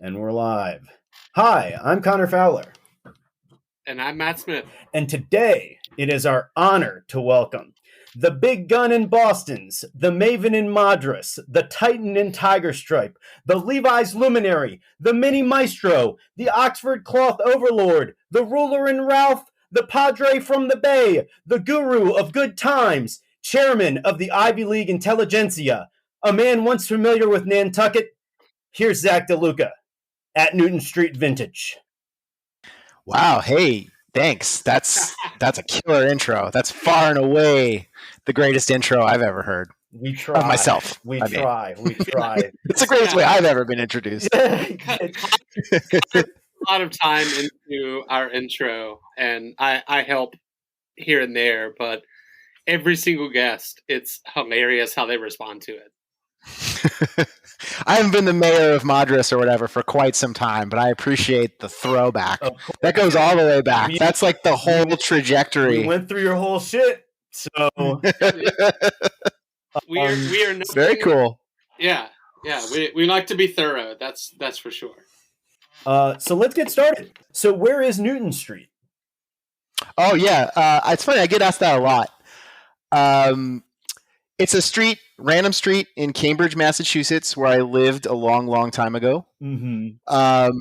And we're live. Hi, I'm Connor Fowler. And I'm Matt Smith. And today it is our honor to welcome the big gun in Boston's, the Maven in Madras, the Titan in Tiger Stripe, the Levi's Luminary, the Mini Maestro, the Oxford Cloth Overlord, the Ruler in Ralph, the Padre from the Bay, the Guru of Good Times, Chairman of the Ivy League Intelligentsia, a man once familiar with Nantucket. Here's Zach DeLuca at Newton Street Vintage. Wow. Hey, thanks. That's a killer intro. That's far and away the greatest intro I've ever heard. We try. Of myself. We try. It's the greatest way I've ever been introduced. A lot of time into our intro, and I help here and there, but every single guest, it's hilarious how they respond to it. I haven't been the mayor of Madras or whatever for quite some time, but I appreciate the throwback. That goes all the way back. That's like the whole trajectory. We went through your whole shit, so we are very cool. Yeah. We like to be thorough. That's for sure. So let's get started. So where is Newton Street? Oh yeah, it's funny. I get asked that a lot. It's a random street in Cambridge, Massachusetts, where I lived a long, long time ago. Mm-hmm.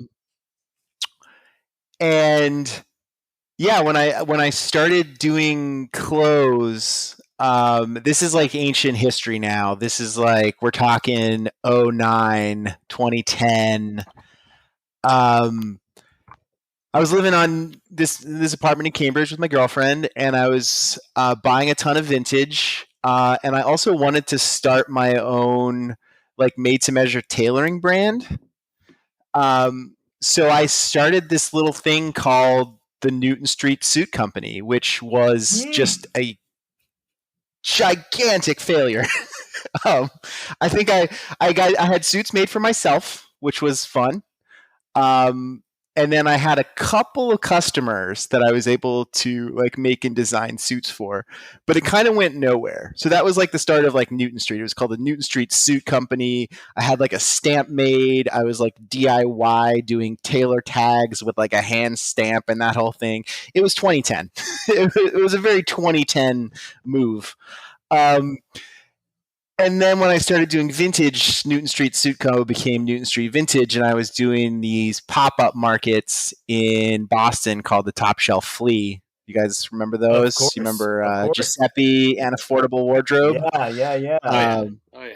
And yeah, when I started doing clothes, this is like ancient history now. This is like, we're talking 2009, 2010. I was living on this apartment in Cambridge with my girlfriend, and I was buying a ton of vintage. And I also wanted to start my own like made-to-measure tailoring brand. So I started this little thing called the Newton Street Suit Company, which was just a gigantic failure. I think I had suits made for myself, which was fun. And then I had a couple of customers that I was able to like make and design suits for, but it kind of went nowhere. So that was like the start of like Newton Street. It was called the Newton Street Suit Company. I had like a stamp made. I was like DIY doing tailor tags with like a hand stamp and that whole thing. It was 2010. It was a very 2010 move. And then when I started doing vintage, Newton Street Suit Co. became Newton Street Vintage, and I was doing these pop-up markets in Boston called the Top Shelf Flea. You guys remember those? Course, you remember Giuseppe and Affordable Wardrobe? Yeah. Oh, yeah.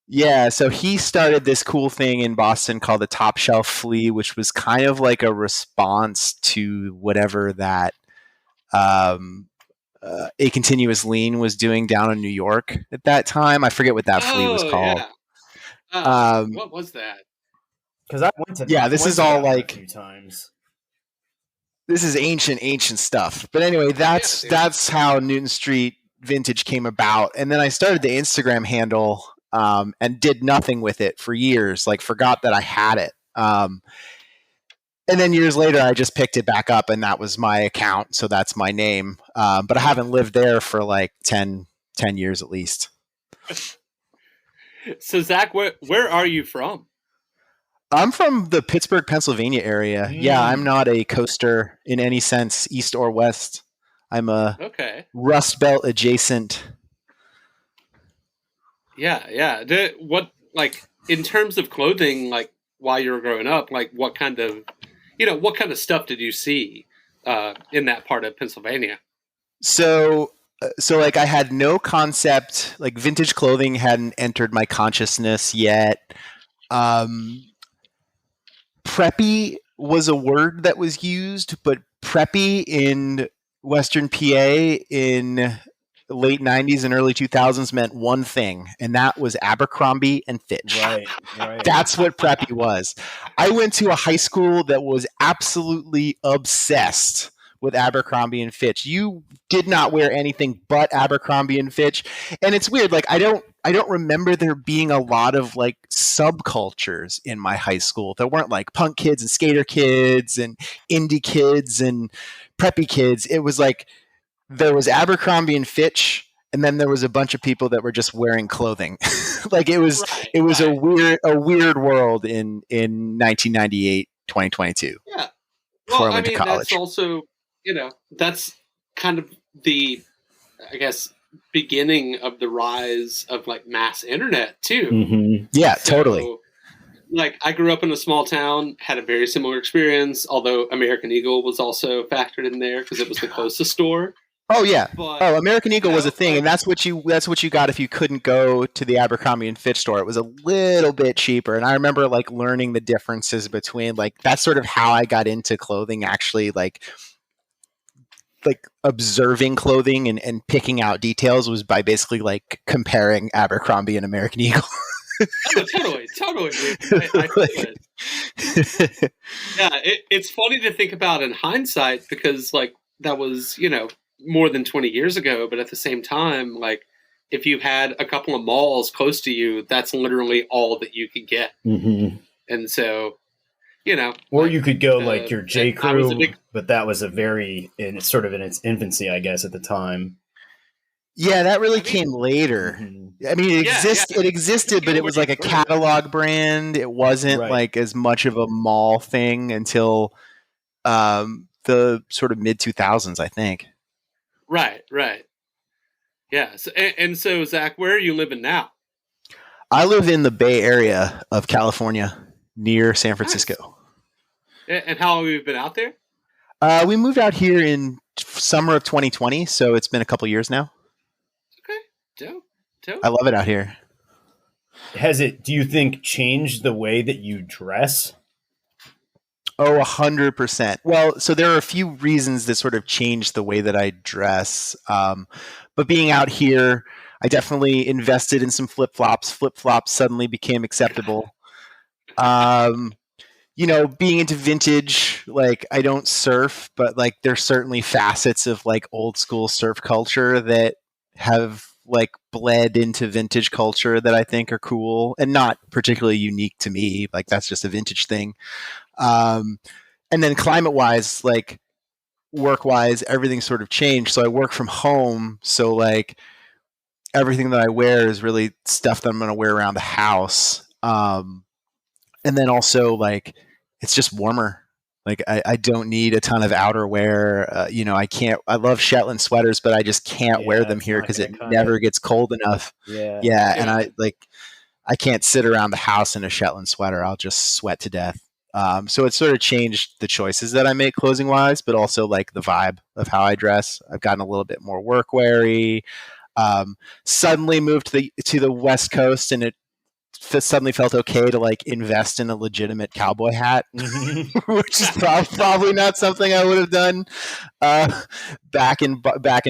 Yeah, so he started this cool thing in Boston called the Top Shelf Flea, which was kind of like a response to whatever that A Continuous Lean was doing down in New York at that time. I forget what that flea was called. Yeah. What was that? Because I went to this is all like a few times. This is ancient stuff. But anyway, that's how Newton Street Vintage came about. And then I started the Instagram handle and did nothing with it for years. Like forgot that I had it. And then years later, I just picked it back up, and that was my account. So that's my name. But I haven't lived there for like 10 years at least. So, Zach, where are you from? I'm from the Pittsburgh, Pennsylvania area. Yeah, I'm not a coaster in any sense, east or west. I'm a Rust Belt adjacent. Yeah. What, like, in terms of clothing, like, while you were growing up, like, what kind of stuff did you see in that part of Pennsylvania? So like I had no concept, like vintage clothing hadn't entered my consciousness yet. Preppy was a word that was used, but preppy in Western PA in the late 90s and early 2000s meant one thing, and that was Abercrombie and Fitch. Right. That's what preppy was. I went to a high school that was absolutely obsessed with Abercrombie and Fitch. You did not wear anything but Abercrombie and Fitch. And it's weird. Like I don't remember there being a lot of like subcultures in my high school. There weren't like punk kids and skater kids and indie kids and preppy kids. It was like there was Abercrombie and Fitch, and then there was a bunch of people that were just wearing clothing. Like it was Right. a weird world in 1998, 2022. Yeah. Before Well, I went to that's college. also, that's kind of the, I guess, beginning of the rise of like mass internet too. Mm-hmm. Yeah, So, totally. Like I grew up in a small town, had a very similar experience, although American Eagle was also factored in there because it was the closest store. Oh yeah. But, American Eagle was a thing, like, and that's what you got if you couldn't go to the Abercrombie and Fitch store. It was a little bit cheaper, and I remember like learning the differences between like that's sort of how I got into clothing. Actually, like observing clothing and picking out details was by basically like comparing Abercrombie and American Eagle. Oh, totally. I feel it. Yeah, it's funny to think about in hindsight because like that was more than 20 years ago, but at the same time, like if you had a couple of malls close to you, that's literally all that you could get. Mm-hmm. And so, or you could go like your J. Crew, but that was it's in its infancy, I guess, at the time. Yeah, that really came later. Mm-hmm. I mean, it existed, but it was like a catalog brand. It wasn't like as much of a mall thing until the sort of mid 2000s, I think. Right. Yeah. So, Zach, where are you living now? I live in the Bay Area of California, near San Francisco. Nice. And how long have you been out there? We moved out here in summer of 2020, so it's been a couple years now. Dope. I love it out here. Has it, do you think, changed the way that you dress? Oh, 100%. Well, so there are a few reasons that sort of changed the way that I dress. But being out here, I definitely invested in some flip-flops. Flip-flops suddenly became acceptable. Being into vintage, like I don't surf, but like there's certainly facets of like old school surf culture that have like bled into vintage culture that I think are cool and not particularly unique to me. Like that's just a vintage thing. And then climate wise, like work wise, everything sort of changed. So I work from home. So like everything that I wear is really stuff that I'm going to wear around the house. And then also like, it's just warmer. Like I don't need a ton of outerwear. I love Shetland sweaters, but I just can't wear them here because it never gets cold enough. Yeah. And I can't sit around the house in a Shetland sweater. I'll just sweat to death. So it sort of changed the choices that I make clothing wise, but also like the vibe of how I dress. I've gotten a little bit more work weary. Suddenly moved to the West Coast, and it suddenly felt okay to like invest in a legitimate cowboy hat, which is probably not something I would have done back in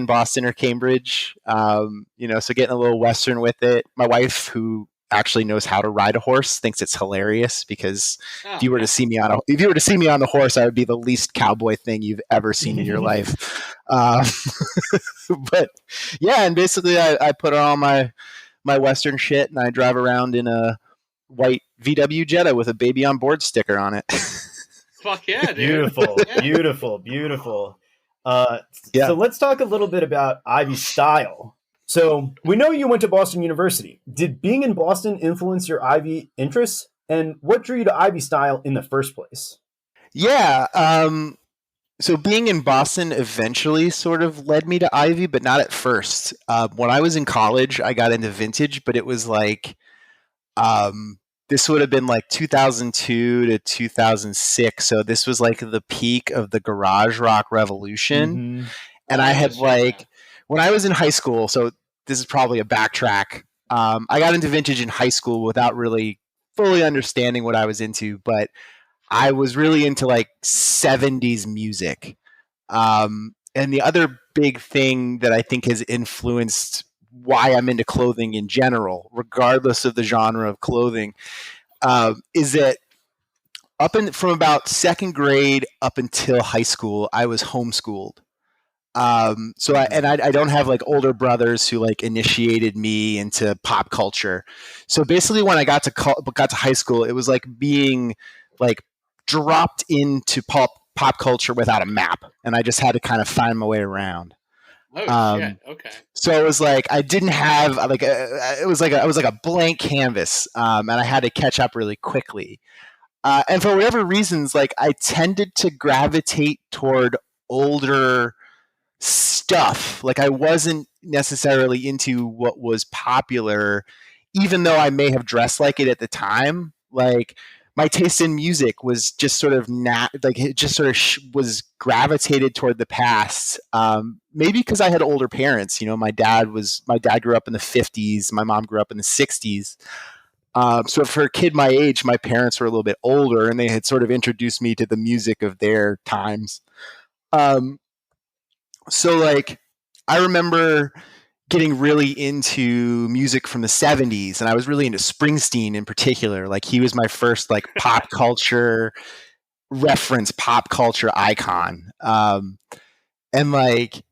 Boston or Cambridge. So getting a little Western with it. My wife, who actually knows how to ride a horse, thinks it's hilarious because if you were to see me on the horse, I would be the least cowboy thing you've ever seen in your life. But yeah, and basically I put on my Western shit and I drive around in a white VW Jetta with a baby on board sticker on it. Fuck yeah, dude. Beautiful. So let's talk a little bit about Ivy style. So we know you went to Boston University. Did being in Boston influence your Ivy interests? And what drew you to Ivy style in the first place? Yeah. So being in Boston eventually sort of led me to Ivy, but not at first. When I was in college, I got into vintage, but it was like, this would have been like 2002 to 2006. So this was like the peak of the garage rock revolution. Mm-hmm. And I had when I was in high school, so this is probably a backtrack. I got into vintage in high school without really fully understanding what I was into, but I was really into like 70s music. And the other big thing that I think has influenced why I'm into clothing in general, regardless of the genre of clothing, is that from about second grade up until high school, I was homeschooled. I don't have like older brothers who like initiated me into pop culture. So basically when I got to high school, it was like being like dropped into pop culture without a map. And I just had to kind of find my way around. Oh shit. Okay. So it was like I didn't have like it was like a blank canvas, and I had to catch up really quickly. And for whatever reasons, like I tended to gravitate toward older stuff. Like I wasn't necessarily into what was popular, even though I may have dressed like it at the time. Like my taste in music was just sort of like it just sort of was gravitated toward the past. Maybe because I had older parents. You know, my dad grew up in the 50s. My mom grew up in the 60s. So for a kid my age, my parents were a little bit older, and they had sort of introduced me to the music of their times. So like I remember getting really into music from the 70s, and I was really into Springsteen in particular. Like he was my first like pop culture reference, pop culture icon. And like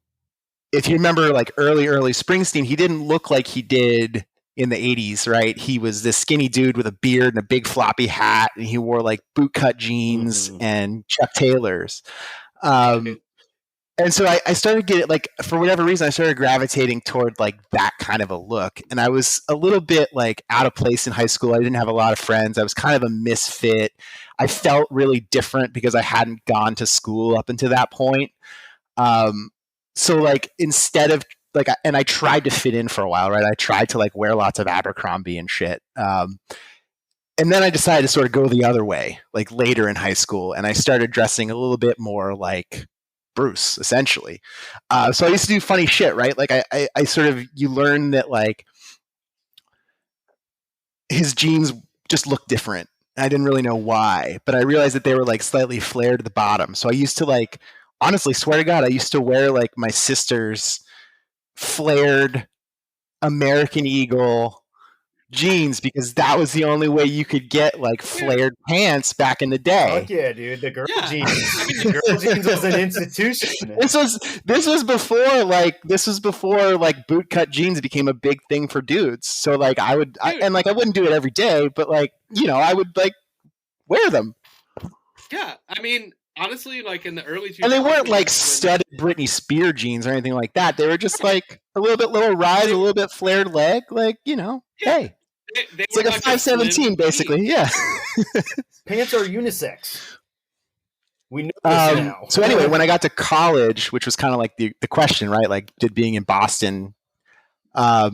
if you remember like early Springsteen, he didn't look like he did in the 80s, right? He was this skinny dude with a beard and a big floppy hat, and he wore like bootcut jeans and Chuck Taylors. And so I started getting like, for whatever reason, I started gravitating toward like that kind of a look. And I was a little bit like out of place in high school. I didn't have a lot of friends. I was kind of a misfit. I felt really different because I hadn't gone to school up until that point. So like instead of like, and I tried to fit in for a while, right? I tried to like wear lots of Abercrombie and shit. And then I decided to sort of go the other way, like later in high school. And I started dressing a little bit more like Bruce, essentially. So I used to do funny shit, right? Like I sort of, you learn that like his jeans just look different. I didn't really know why, but I realized that they were like slightly flared at the bottom. So I used to like, honestly, swear to God, I used to wear like my sister's flared American Eagle jeans because that was the only way you could get like flared pants back in the day. Fuck yeah, dude. The girl jeans. The girl jeans was an institution. This was before like bootcut jeans became a big thing for dudes. So like I wouldn't do it every day, but like, you know, I would like wear them. Yeah, I mean, honestly, like in the early 2000s, and they weren't like studded Britney Spears jeans or anything like that. They were just like a little bit lower rise, a little bit flared leg, like, you know, hey. It's like a 517, basically. Yeah. Pants are unisex. We know this now. So anyway, when I got to college, which was kind of like the question, right? Like, did being in Boston, I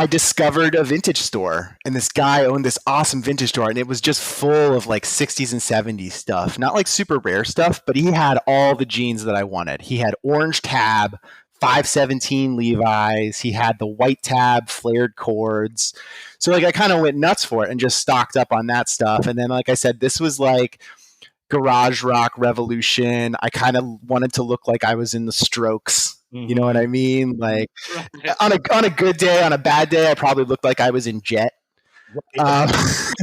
discovered a vintage store, and this guy owned this awesome vintage store, and it was just full of like 60s and 70s stuff. Not like super rare stuff, but he had all the jeans that I wanted. He had orange tab, 517 Levi's. He had the white tab, flared cords. So like I kind of went nuts for it and just stocked up on that stuff. And then, like I said, this was like garage rock revolution. I kind of wanted to look like I was in the Strokes. You know what I mean? Like on a good day, on a bad day, I probably looked like I was in Jet. That's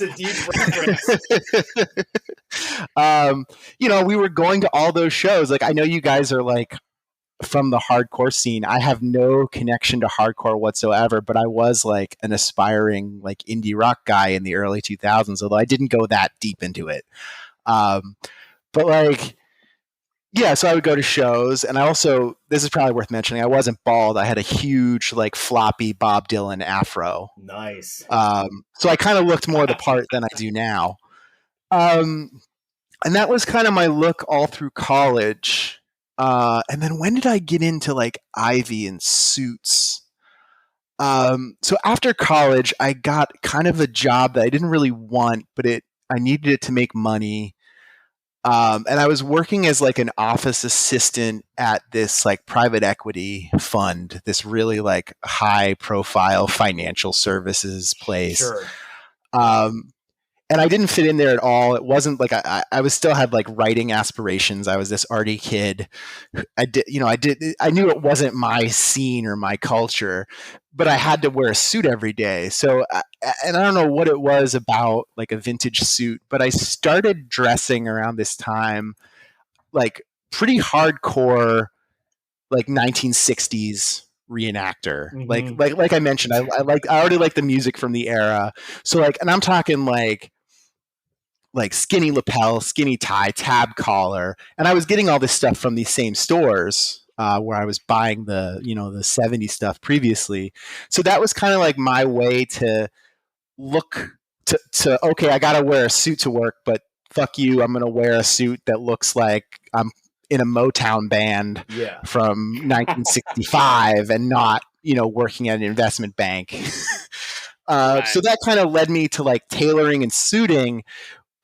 a deep reference. You know, we were going to all those shows. Like, I know you guys are like from the hardcore scene. I have no connection to hardcore whatsoever, but I was like an aspiring like indie rock guy in the early 2000s, although I didn't go that deep into it. But like, yeah, so I would go to shows, and I also, this is probably worth mentioning, I wasn't bald. I had a huge, like, floppy Bob Dylan afro. Nice. So I kind of looked more the part than I do now. And that was kind of my look all through college. And then when did I get into, like, Ivy and suits? So after college, I got kind of a job that I didn't really want, but I needed it to make money. And I was working as like an office assistant at this like private equity fund, this really like high profile financial services place. Sure. And I didn't fit in there at all. It wasn't like I was still had like writing aspirations. I was this arty kid. I knew it wasn't my scene or my culture, but I had to wear a suit every day. So, and I don't know what it was about like a vintage suit, but I started dressing around this time, like pretty hardcore, like 1960s reenactor. Mm-hmm. Like I mentioned, I already like the music from the era. So like, and I'm talking like like skinny lapel, skinny tie, tab collar, and I was getting all this stuff from these same stores where I was buying the the 70s stuff previously. So that was kind of like my way to look to okay, I gotta wear a suit to work, but fuck you, I'm gonna wear a suit that looks like I'm in a Motown band from 1965 and not working at an investment bank. So that kind of led me to like tailoring and suiting,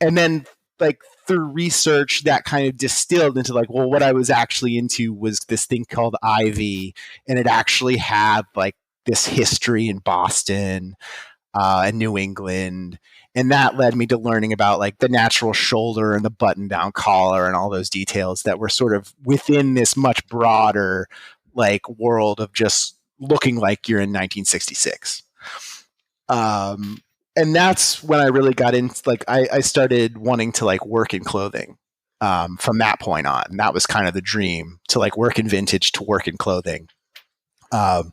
and then like through research that kind of distilled into like, well, what I was actually into was this thing called Ivy, and it actually had like this history in Boston and New England. And that led me to learning about like the natural shoulder and the button down collar and all those details that were sort of within this much broader like world of just looking like you're in 1966. And that's when I really got into like I started wanting to like work in clothing from that point on. And that was kind of the dream, to like work in vintage, to work in clothing. But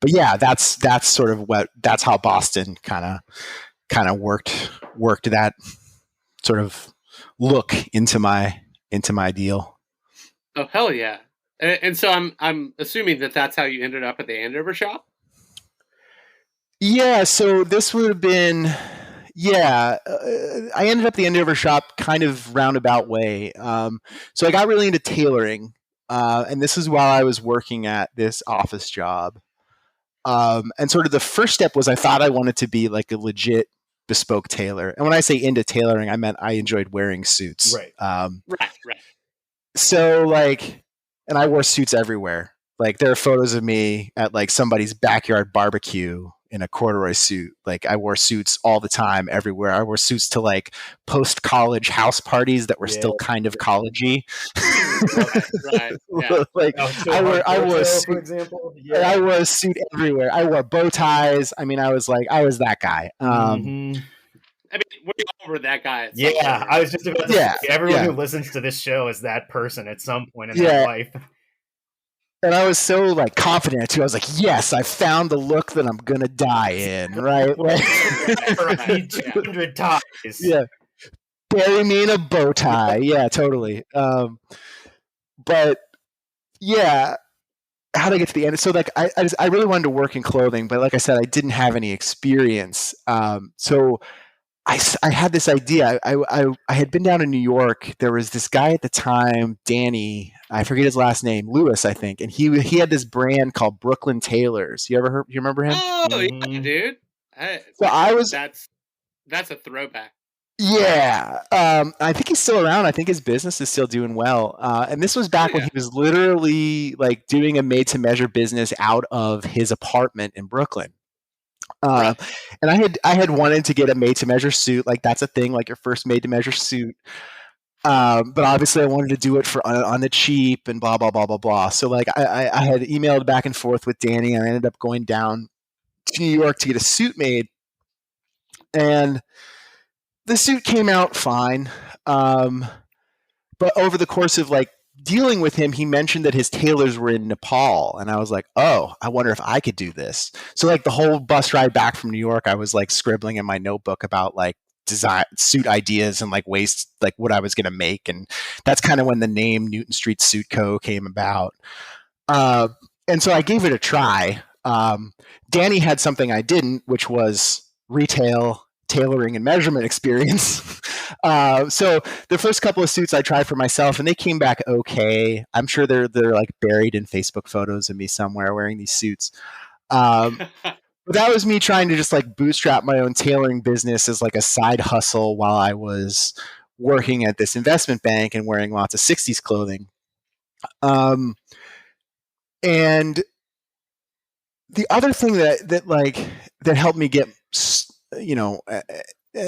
yeah, that's sort of that's how Boston kind of worked that sort of look into my deal. Oh hell yeah! And so I'm assuming that's how you ended up at the Andover shop. Yeah, so this would have been, I ended up at the Andover shop kind of roundabout way. So I got really into tailoring, and this is while I was working at this office job. And sort of the first step was I thought I wanted to be like a legit bespoke tailor. And when I say into tailoring, I meant I enjoyed wearing suits. Right. Right. So like, and I wore suits everywhere. Like there are photos of me at like somebody's backyard barbecue in a corduroy suit. Like I wore suits all the time, everywhere. I wore suits to like post-college house parties that were still kind of collegey. Right. Yeah. Like I wore a suit, for example. Yeah. I wore a suit everywhere. I wore bow ties. I mean, I was that guy. I mean, we all were that guy. Yeah, I was just about to say, everyone who listens to this show is that person at some point in their life. And I was so like confident too. I was like, "Yes, I found the look that I'm gonna die in." Right? For 200 ties. Yeah, bury me in a bow tie. Yeah, totally. But yeah, how to get to the end? So like, I really wanted to work in clothing, but like I said, I didn't have any experience. So I had this idea. I had been down in New York. There was this guy at the time, Danny. I forget his last name, Lewis, I think, and he had this brand called Brooklyn Tailors. You remember him? Oh yeah, dude. That's a throwback. Yeah, I think he's still around. I think his business is still doing well. And this was back when he was literally like doing a made-to-measure business out of his apartment in Brooklyn. And I had wanted to get a made-to-measure suit. Like that's a thing, like your first made-to-measure suit. But obviously I wanted to do it on the cheap and blah, blah, blah, blah, blah. So like I had emailed back and forth with Danny, and I ended up going down to New York to get a suit made. And the suit came out fine. But over the course of like dealing with him, he mentioned that his tailors were in Nepal. And I was like, oh, I wonder if I could do this. So like the whole bus ride back from New York, I was like scribbling in my notebook about like design suit ideas and like ways like what I was going to make. And that's kind of when the name Newton Street Suit Co. came about. And so I gave it a try. Danny had something I didn't, which was retail tailoring and measurement experience. So the first couple of suits I tried for myself, and they came back okay. I'm sure they're like buried in Facebook photos of me somewhere wearing these suits. But that was me trying to just like bootstrap my own tailoring business as like a side hustle while I was working at this investment bank and wearing lots of 60s clothing. And the other thing that helped me get,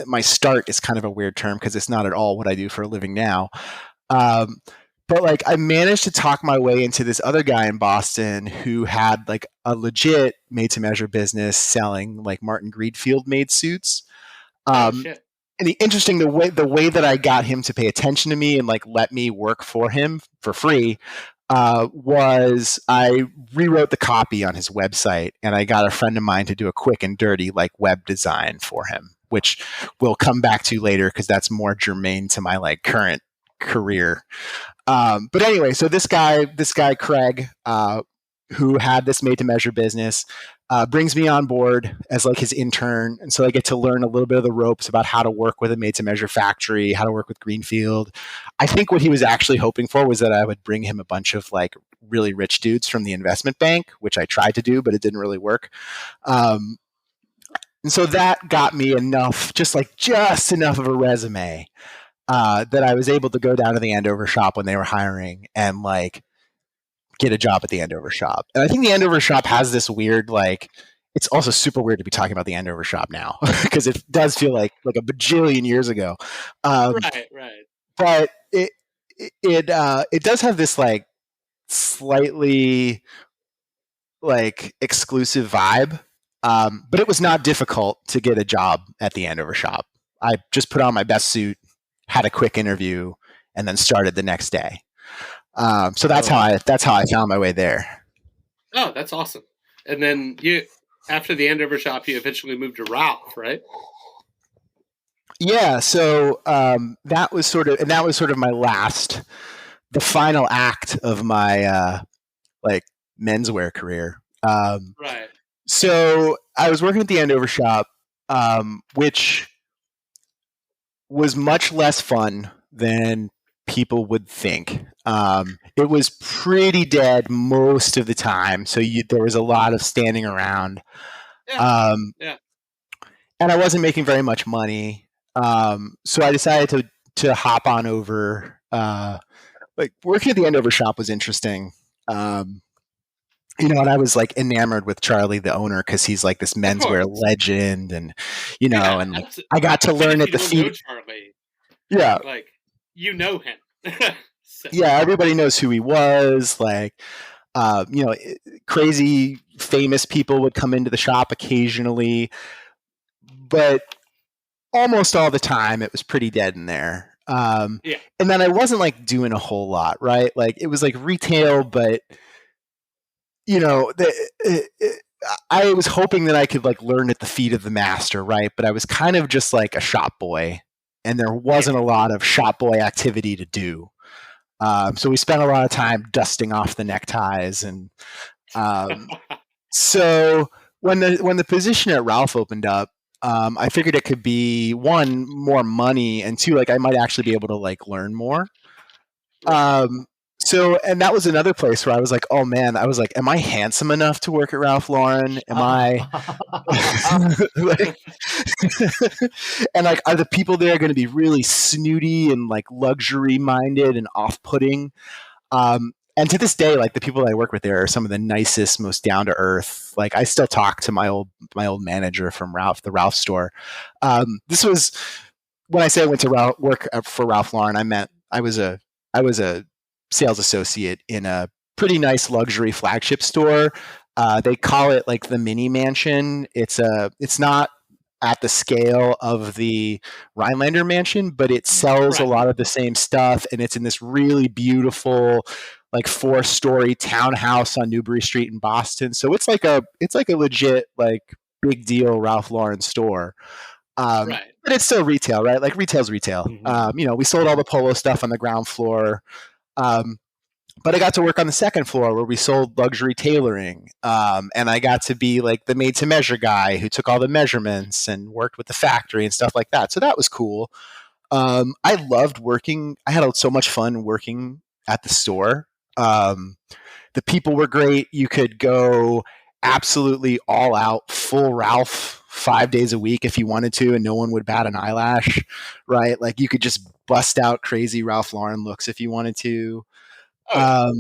my start is kind of a weird term because it's not at all what I do for a living now. But like I managed to talk my way into this other guy in Boston who had like a legit made to measure business selling like Martin Greedfield made suits. And the way that I got him to pay attention to me and like let me work for him for free was I rewrote the copy on his website, and I got a friend of mine to do a quick and dirty like web design for him. which we'll come back to later because that's more germane to my like current career. But anyway, so this guy Craig, who had this made to measure business, brings me on board as like his intern, and so I get to learn a little bit of the ropes about how to work with a made to measure factory, how to work with Greenfield. I think what he was actually hoping for was that I would bring him a bunch of like really rich dudes from the investment bank, which I tried to do, but it didn't really work. And so that got me enough, just enough of a resume that I was able to go down to the Andover shop when they were hiring and like get a job at the Andover shop. And I think the Andover shop has this weird, like, it's also super weird to be talking about the Andover shop now because it does feel like a bajillion years ago. Right. But it does have this like slightly like exclusive vibe. But it was not difficult to get a job at the Andover shop. I just put on my best suit, had a quick interview, and then started the next day. So that's how I found my way there. Oh, that's awesome. And then after the Andover shop, you eventually moved to Ralph, right? Yeah. So that was sort of my the final act of my like menswear career. Right. So I was working at the Andover shop, which was much less fun than people would think. It was pretty dead most of the time, so there was a lot of standing around. Yeah. And I wasn't making very much money, so I decided to hop on over. Like working at the Andover shop was interesting. And I was like enamored with Charlie, the owner, because he's like this menswear legend, and and like, I got to learn at the feet. Charlie, yeah, like him. So. Yeah, everybody knows who he was. Like, crazy famous people would come into the shop occasionally, but almost all the time it was pretty dead in there. And then I wasn't like doing a whole lot, right? Like it was like retail, but I was hoping that I could like learn at the feet of the master, right? But I was kind of just like a shop boy, and there wasn't a lot of shop boy activity to do. So we spent a lot of time dusting off the neckties, and so when the position at Ralph opened up, I figured it could be one, more money, and two, like I might actually be able to like learn more. So, and that was another place where I was like, oh man, I was like, am I handsome enough to work at Ralph Lauren? Am I and like, are the people there going to be really snooty and like luxury minded and off-putting? And to this day, like the people that I work with there are some of the nicest, most down to earth. Like I still talk to my old manager from the Ralph store. This was when I say I went to work for Ralph Lauren. I meant I was a sales associate in a pretty nice luxury flagship store. They call it like the mini mansion. It's not at the scale of the Rhinelander mansion, but it sells a lot of the same stuff, and it's in this really beautiful like 4-story townhouse on Newbury Street in Boston. So it's like a legit like big deal Ralph Lauren store. But it's still retail, right? Like retail's retail. Mm-hmm. We sold all the polo stuff on the ground floor. But I got to work on the second floor where we sold luxury tailoring. And I got to be like the made to measure guy who took all the measurements and worked with the factory and stuff like that. So that was cool. I loved working. I had so much fun working at the store. The people were great. You could go absolutely all out, full Ralph 5 days a week if you wanted to, and no one would bat an eyelash, right? Like you could just bust out crazy Ralph Lauren looks if you wanted to. So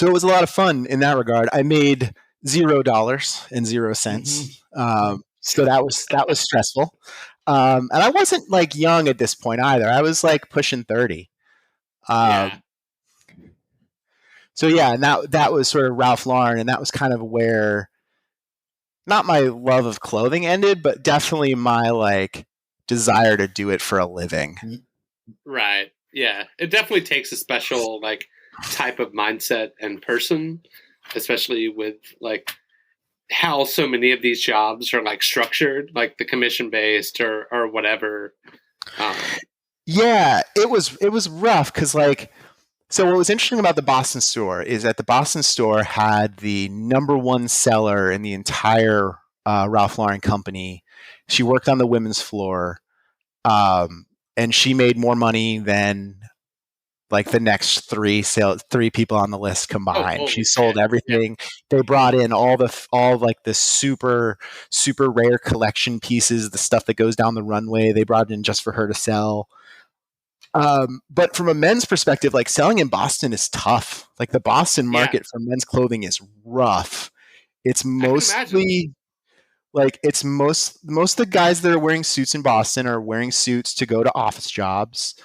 it was a lot of fun in that regard. I made $0 and 0 cents. So that was stressful. And I wasn't like young at this point either. I was like pushing 30. So yeah, and that was sort of Ralph Lauren, and that was kind of where not my love of clothing ended, but definitely my like desire to do it for a living. Right. Yeah. It definitely takes a special like type of mindset and person, especially with like how so many of these jobs are like structured, like the commission based or whatever. Yeah, it was rough because like, so what was interesting about the Boston store is that the Boston store had the number one seller in the entire Ralph Lauren company. She worked on the women's floor, and she made more money than like the next three people on the list combined. She sold everything. Yeah. They brought in all like the super rare collection pieces, the stuff that goes down the runway. They brought it in just for her to sell. But from a men's perspective, like selling in Boston is tough. Like the Boston market for men's clothing is rough. It's mostly like most of the guys that are wearing suits in Boston are wearing suits to go to office jobs.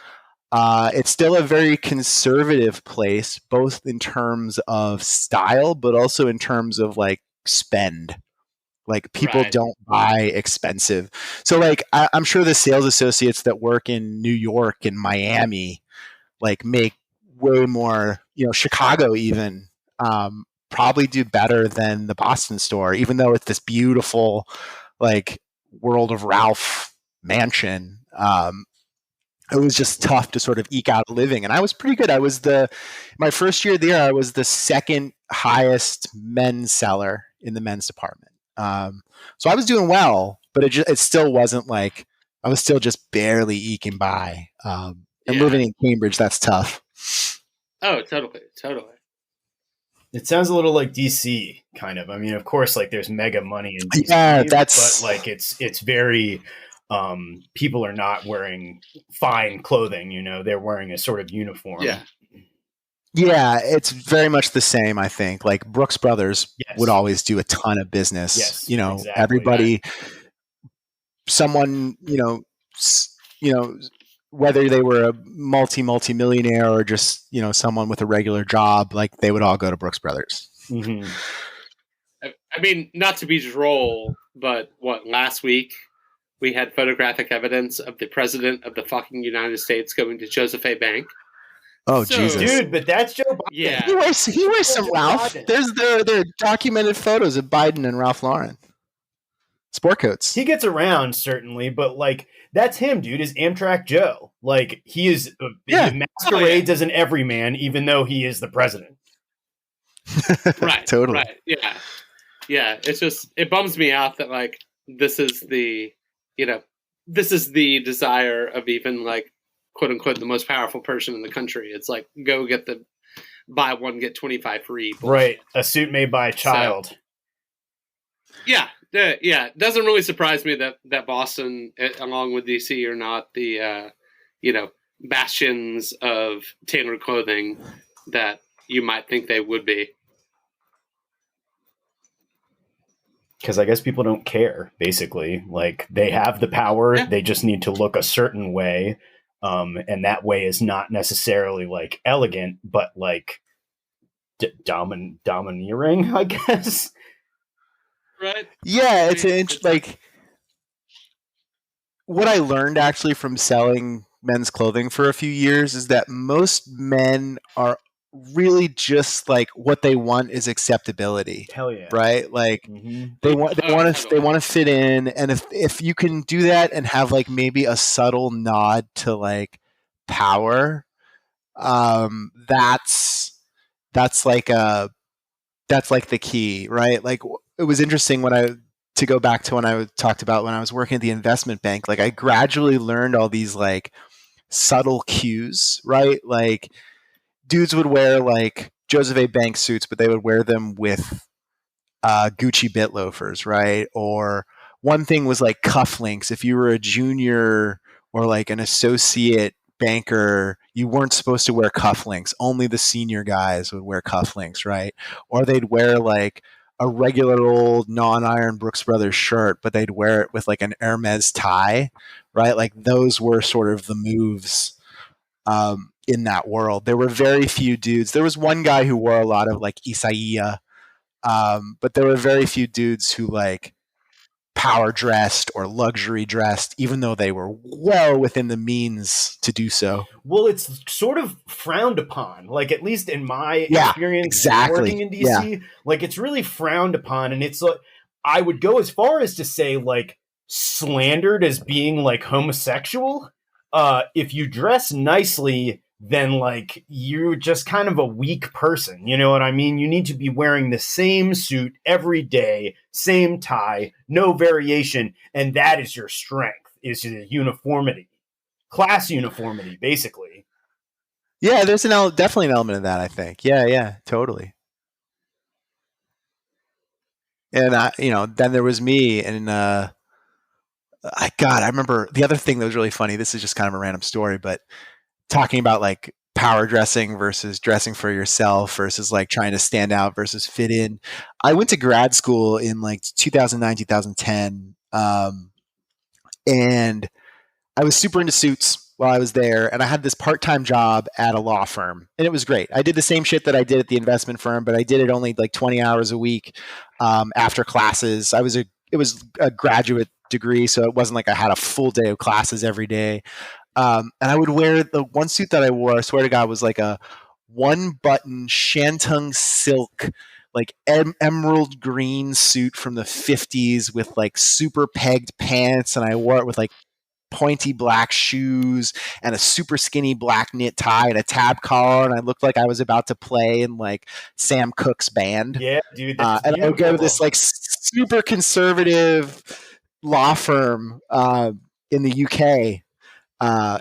It's still a very conservative place, both in terms of style, but also in terms of like spend. Like people don't buy expensive. So like I'm sure the sales associates that work in New York and Miami like make way more, Chicago even probably do better than the Boston store, even though it's this beautiful like World of Ralph mansion. It was just tough to sort of eke out a living. And I was pretty good. My first year there, I was the second highest men's seller in the men's department. So I was doing well, but it still wasn't like, I was still just barely eking by. And living in Cambridge, that's tough. Oh, totally. It sounds a little like DC, kind of. I mean, of course, like there's mega money in DC, but like it's very, people are not wearing fine clothing, they're wearing a sort of uniform. Yeah, it's very much the same, I think. Like Brooks Brothers would always do a ton of business. Yes, exactly, everybody, someone, whether they were a multi-millionaire or just, someone with a regular job, like they would all go to Brooks Brothers. Mm-hmm. I mean, not to be droll, but last week we had photographic evidence of the president of the fucking United States going to Joseph A. Bank. Oh, Jesus. Dude, but that's Joe Biden. Yeah. He wears some Ralph. There are documented photos of Biden and Ralph Lauren. Sport coats. He gets around, certainly, but like, that's him, dude, is Amtrak Joe. Like, he is, he masquerades as an everyman, even though he is the president. Right. Totally. Right. Yeah. Yeah. It's just, it bums me out that like, this is the desire of even like, quote unquote, the most powerful person in the country. It's like, go get the buy one, get 25 free. Bullshit. Right. A suit made by a child. So, yeah. It doesn't really surprise me that Boston, along with DC, are not the, bastions of tailored clothing that you might think they would be. Because I guess people don't care, basically. Like, they have the power. They just need to look a certain way. And that way is not necessarily like elegant, but like domineering, I guess. Right. Yeah, it's like what I learned actually from selling men's clothing for a few years is that most men are really just like what they want is acceptability. Hell yeah. Right? Like they want to fit in, and if you can do that and have like maybe a subtle nod to like power, that's like the key, right? Like it was interesting to go back to when I talked about when I was working at the investment bank, like I gradually learned all these like subtle cues, right? Like dudes would wear like Joseph A. Bank suits, but they would wear them with Gucci bit loafers, right? Or one thing was like cufflinks. If you were a junior or like an associate banker, you weren't supposed to wear cufflinks. Only the senior guys would wear cufflinks, right? Or they'd wear like a regular old non-iron Brooks Brothers shirt, but they'd wear it with like an Hermes tie, right? Like those were sort of the moves in that world. There were very few dudes. There was one guy who wore a lot of like Isaiah, but there were very few dudes who like power dressed or luxury dressed, even though they were well within the means to do so. Well, it's sort of frowned upon, like at least in my experience working in DC, like it's really frowned upon. And it's like, I would go as far as to say, like, slandered as being like homosexual. If you dress nicely, then like you're just kind of a weak person. You know what I mean? You need to be wearing the same suit every day, same tie, no variation, and that is your strength, is your uniformity. Class uniformity, basically. Yeah, there's definitely an element of that, I think. Yeah, totally. And then there was me, and I remember the other thing that was really funny. This is just kind of a random story, but talking about like power dressing versus dressing for yourself versus like trying to stand out versus fit in. I went to grad school in like 2009, 2010, and I was super into suits while I was there, and I had this part-time job at a law firm, and it was great. I did the same shit that I did at the investment firm, but I did it only like 20 hours a week after classes. It was a graduate degree, so it wasn't like I had a full day of classes every day. And I would wear the one suit that I wore, I swear to God, was like a one-button Shantung silk, like emerald green suit from the 50s with like super pegged pants, and I wore it with like pointy black shoes and a super skinny black knit tie and a tab collar, and I looked like I was about to play in like Sam Cooke's band. Yeah, dude. And I would go to this like super conservative law firm in the UK,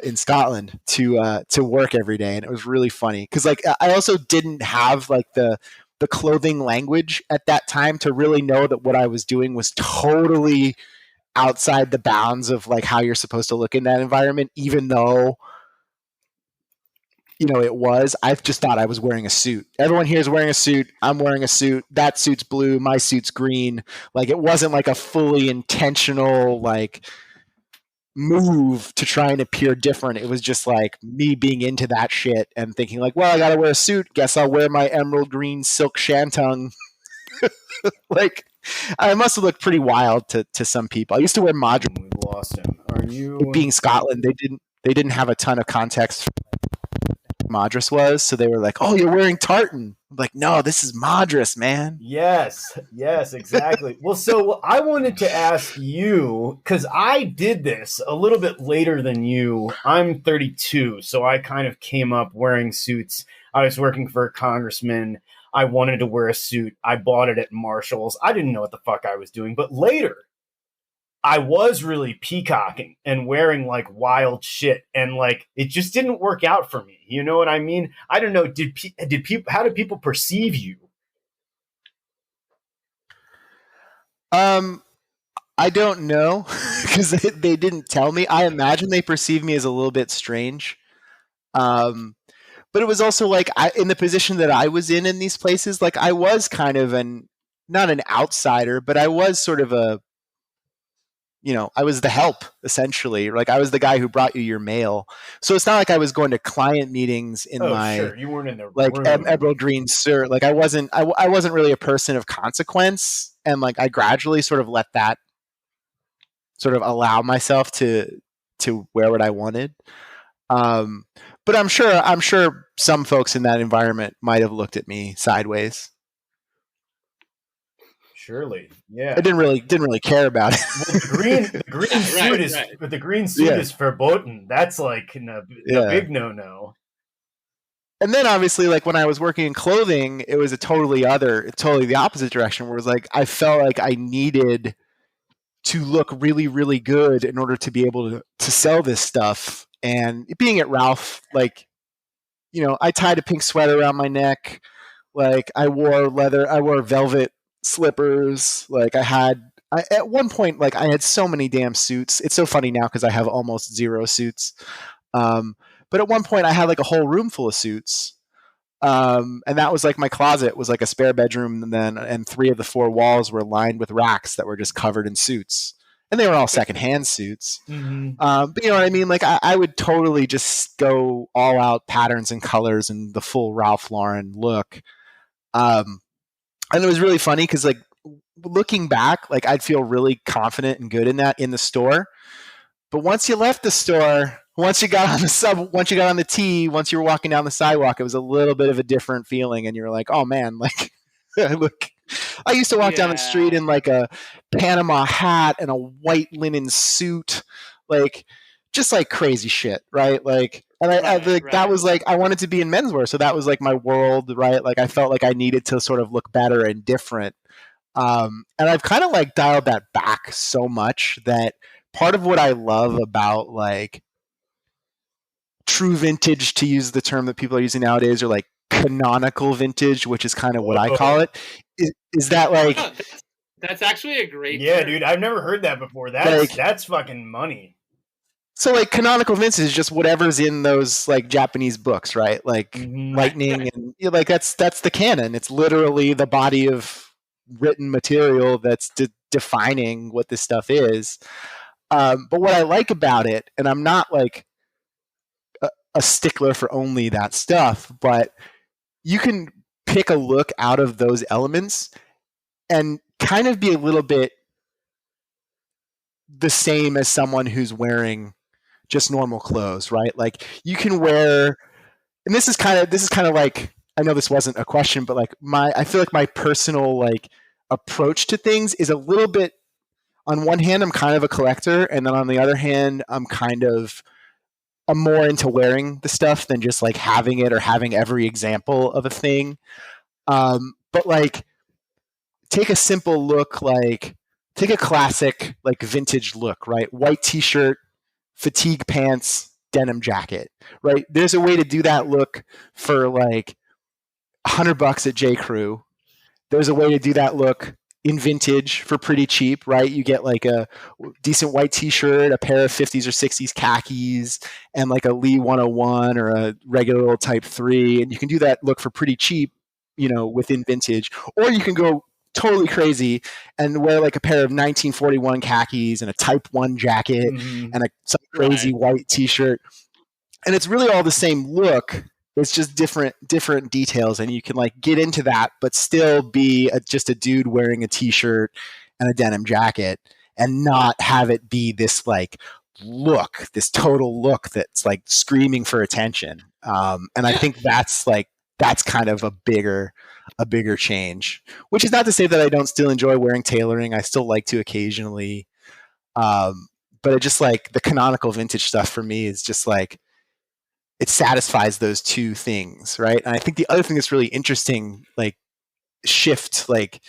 in Scotland, to work every day, and it was really funny because like I also didn't have like the clothing language at that time to really know that what I was doing was totally outside the bounds of like how you're supposed to look in that environment, even though it was. I just thought I was wearing a suit. Everyone here is wearing a suit. I'm wearing a suit. That suit's blue. My suit's green. Like it wasn't like a fully intentional like move to try and appear different. It was just like me being into that shit and thinking like, well, I gotta wear a suit. Guess I'll wear my emerald green silk shantung. Like I must have looked pretty wild to some people. I used to wear Madras. We lost him. Are you being Scotland? They didn't have a ton of context for what Madras was, so they were like, "Oh, you're wearing tartan." I'm like, no, this is Madras, man. Yes, exactly. Well, so I wanted to ask you, because I did this a little bit later than you. I'm 32, so I kind of came up wearing suits. I was working for a congressman. I wanted to wear a suit. I bought it at Marshall's. I didn't know what the fuck I was doing. But later, I was really peacocking and wearing like wild shit. And like, it just didn't work out for me. You know what I mean? I don't know. How did people perceive you? I don't know because they didn't tell me. I imagine they perceived me as a little bit strange. But it was also like in the position that I was in these places, like I was kind of not an outsider, but I was sort of I was the help essentially. Like I was the guy who brought you your mail. So it's not like I was going to client meetings in sure. You weren't in the like room. emerald green suit. Like I wasn't really a person of consequence, and like I gradually sort of let that sort of allow myself to wear what I wanted. But I'm sure some folks in that environment might have looked at me sideways. Surely, yeah. I didn't really care about it. Well, the green suit is, but the green suit is verboten. That's like a big no. And then obviously, like when I was working in clothing, it was totally the opposite direction. Where it was like I felt like I needed to look really, really good in order to be able to sell this stuff. And being at Ralph, like, I tied a pink sweater around my neck. Like I wore velvet slippers. Like at one point, like I had so many damn suits. It's so funny now because I have almost zero suits. But at one point I had like a whole room full of suits. And that was like my closet was like a spare bedroom, and 3 of the 4 walls were lined with racks that were just covered in suits, and they were all secondhand suits. Mm-hmm. But you know what I mean? Like I would totally just go all out patterns and colors and the full Ralph Lauren look. And it was really funny because like looking back, like I'd feel really confident and good in that in the store. But once you left the store, once you got on the T, once you were walking down the sidewalk, it was a little bit of a different feeling, and you were like, "Oh man, like I I used to walk down the street in like a Panama hat and a white linen suit, like just like crazy shit, right? Like, and that was like, I wanted to be in menswear, so that was like my world, right? Like, I felt like I needed to sort of look better and different. And I've kind of like dialed that back so much that part of what I love about like true vintage, to use the term that people are using nowadays, or like canonical vintage, which is kind of what I call it, is that like that's actually a great term. Dude, I've never heard that before. That's fucking money. So like canonical vintage is just whatever's in those like Japanese books, right? Like lightning and like that's the canon. It's literally the body of written material that's defining what this stuff is. But what I like about it, and I'm not like a stickler for only that stuff, but you can pick a look out of those elements and kind of be a little bit the same as someone who's wearing just normal clothes, right? Like you can wear, and this is kind of like, I know this wasn't a question, but like I feel like my personal like approach to things is a little bit, on one hand, I'm kind of a collector, and then on the other hand, I'm more into wearing the stuff than just like having it or having every example of a thing. But like, take a simple look, like take a classic like vintage look, right? White t-shirt, fatigue pants, denim jacket, right? There's a way to do that look for like $100 at J. Crew. There's a way to do that look in vintage for pretty cheap, right? You get like a decent white t-shirt, a pair of 50s or 60s khakis, and like a Lee 101 or a regular old Type 3, and you can do that look for pretty cheap, within vintage. Or you can go totally crazy and wear like a pair of 1941 khakis and a Type 1 jacket and some crazy white t-shirt. And it's really all the same look. It's just different details, and you can like get into that, but still be just a dude wearing a t-shirt and a denim jacket, and not have it be this like look, this total look that's like screaming for attention. And I think that's kind of a bigger change. Which is not to say that I don't still enjoy wearing tailoring. I still like to occasionally, but it just like the canonical vintage stuff for me is just like, it satisfies those two things, right? And I think the other thing that's really interesting, like shift, like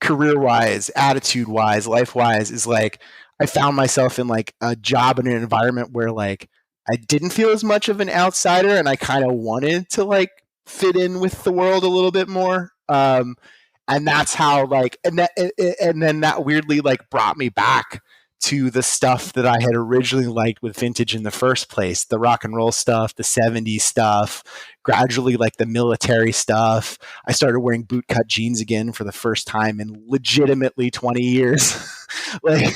career-wise, attitude-wise, life-wise, is like I found myself in like a job in an environment where like I didn't feel as much of an outsider, and I kind of wanted to like fit in with the world a little bit more. And that's how like, and then that weirdly like brought me back to the stuff that I had originally liked with vintage in the first place, the rock and roll stuff, the 70s stuff, gradually like the military stuff. I started wearing bootcut jeans again for the first time in legitimately 20 years. Like,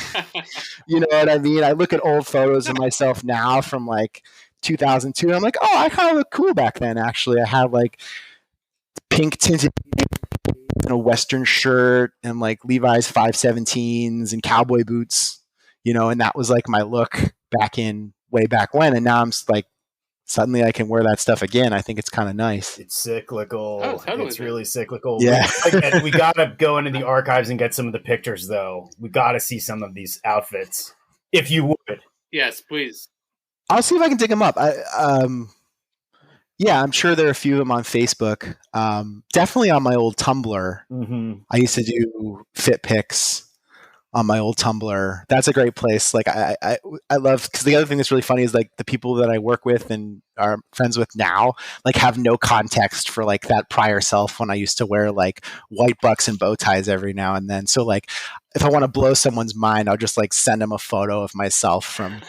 you know what I mean? I look at old photos of myself now from like 2002, and I'm like, oh, I kind of look cool back then, actually. I had like pink tinted and a Western shirt and like Levi's 517s and cowboy boots. And that was like my look way back when. And now I'm like, suddenly I can wear that stuff again. I think it's kind of nice. It's cyclical. Oh, totally. It's really cyclical. Yeah. We got to go into the archives and get some of the pictures, though. We got to see some of these outfits, if you would. Yes, please. I'll see if I can dig them up. Yeah, I'm sure there are a few of them on Facebook. Definitely on my old Tumblr. Mm-hmm. I used to do fit pics on my old Tumblr. That's a great place. Like I love, because the other thing that's really funny is like the people that I work with and are friends with now like have no context for like that prior self when I used to wear like white bucks and bow ties every now and then. So like if I want to blow someone's mind, I'll just like send them a photo of myself from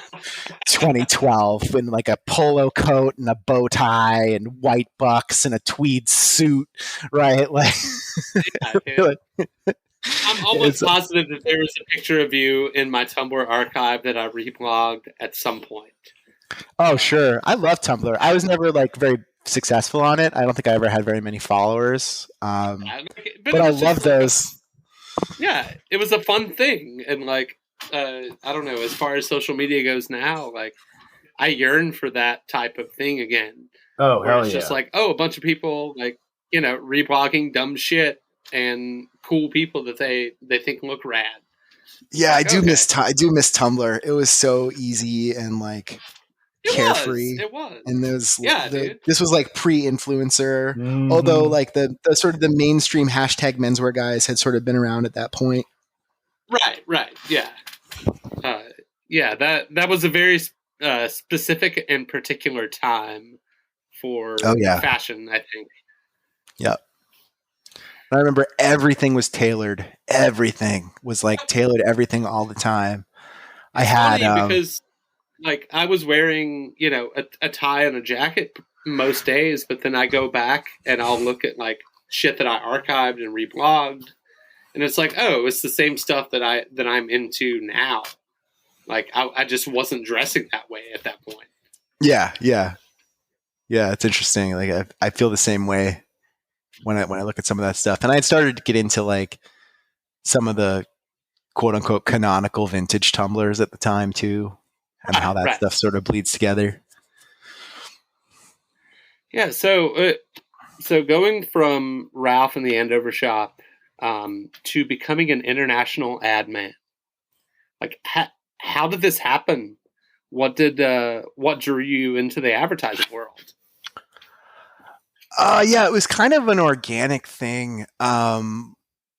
2012 in like a polo coat and a bow tie and white bucks and a tweed suit, right? Like, yeah, I'm almost positive that there was a picture of you in my Tumblr archive that I reblogged at some point. Oh, sure. I love Tumblr. I was never like very successful on it. I don't think I ever had very many followers. But I love those. Yeah, it was a fun thing. And like, I don't know, as far as social media goes now, like I yearn for that type of thing again. Oh, hell yeah. It's just like, a bunch of people like, reblogging dumb shit and cool people that they think look rad. Yeah, like, I do okay. miss Tumblr. It was so easy and like carefree. It was. And there's dude. this was like pre-influencer, Mhm. although like the sort of the mainstream hashtag menswear guys had sort of been around at that point. Right. Yeah. Yeah, that was a very specific and particular time for fashion, I think. Yeah. I remember everything was tailored. Everything was like tailored, everything all the time. It's funny because like I was wearing, a tie and a jacket most days, but then I go back and I'll look at like shit that I archived and reblogged, and it's like, oh, it's the same stuff that I'm into now. Like I just wasn't dressing that way at that point. Yeah. It's interesting. Like I feel the same way when I look at some of that stuff, and I had started to get into like some of the quote unquote canonical vintage tumblers at the time too, and how that stuff sort of bleeds together. Yeah. So going from Ralph and the Andover shop to becoming an international ad man, like how did this happen? What drew you into the advertising world? Yeah, it was kind of an organic thing. And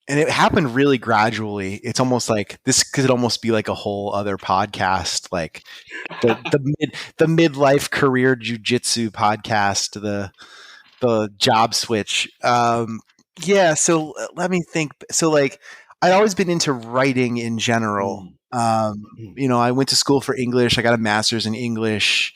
it happened really gradually. It's almost like this could almost be like a whole other podcast, like the midlife career jujitsu podcast, the job switch. Yeah. So let me think. So like, I'd always been into writing in general. I went to school for English. I got a master's in English.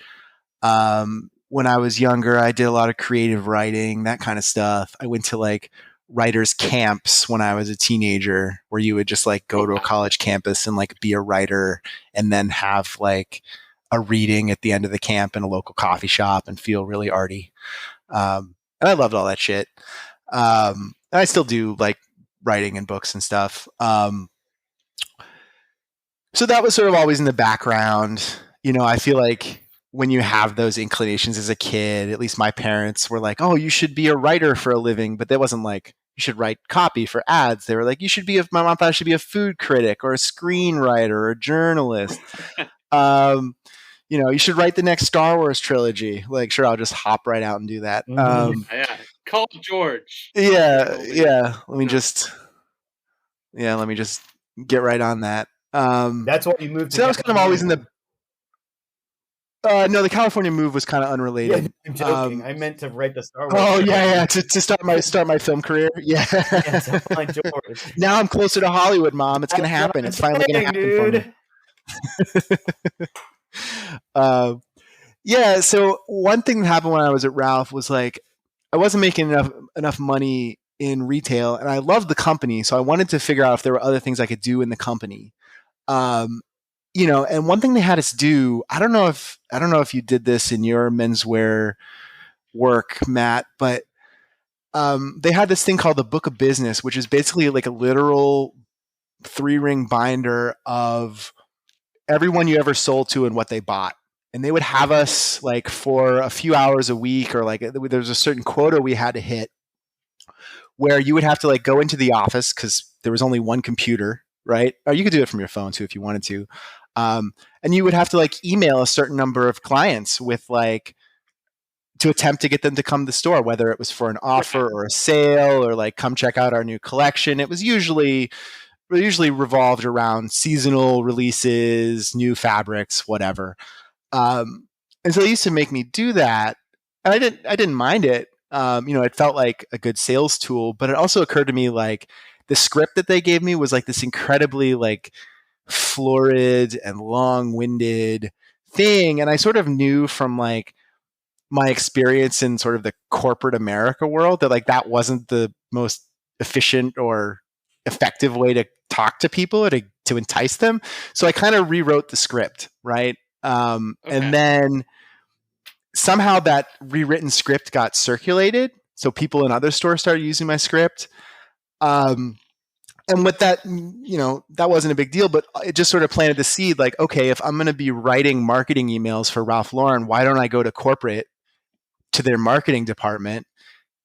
When I was younger, I did a lot of creative writing, that kind of stuff. I went to like writers camps when I was a teenager, where you would just like go to a college campus and like be a writer, and then have like a reading at the end of the camp in a local coffee shop and feel really arty. And I loved all that shit. And I still do like writing and books and stuff. So that was sort of always in the background. I feel like when you have those inclinations as a kid, at least my parents were like, oh, you should be a writer for a living. But that wasn't like, you should write copy for ads. They were like, my mom thought I should be a food critic or a screenwriter or a journalist. You should write the next Star Wars trilogy. Like, sure, I'll just hop right out and do that. Yeah. Call George. Yeah. Let me just get right on that. That's why you moved. So that was kind of always in the. No, the California move was kind of unrelated. Yeah, I'm joking. I meant to write the Star Wars. Oh yeah. To start my film career. Yeah. To find George. Now I'm closer to Hollywood, Mom. It's gonna happen. It's finally gonna happen for me. Yeah. So one thing that happened when I was at Ralph was like I wasn't making enough money in retail, and I loved the company, so I wanted to figure out if there were other things I could do in the company. And one thing they had us do, I don't know if you did this in your menswear work, Matt, but they had this thing called the Book of Business, which is basically like a literal 3-ring binder of everyone you ever sold to and what they bought. And they would have us like for a few hours a week, or like there was a certain quota we had to hit, where you would have to like go into the office because there was only one computer, right? Or you could do it from your phone too if you wanted to. And you would have to like email a certain number of clients with like to attempt to get them to come to the store, whether it was for an offer or a sale or like come check out our new collection. It was usually revolved around seasonal releases, new fabrics, whatever. And so they used to make me do that, and I didn't mind it. It felt like a good sales tool, but it also occurred to me like the script that they gave me was like this incredibly like florid and long-winded thing. And I sort of knew from like my experience in sort of the corporate America world that like that wasn't the most efficient or effective way to talk to people or to entice them. So I kind of rewrote the script, right? And then somehow that rewritten script got circulated. So people in other stores started using my script. And with that, that wasn't a big deal, but it just sort of planted the seed like, okay, if I'm going to be writing marketing emails for Ralph Lauren, why don't I go to corporate, to their marketing department,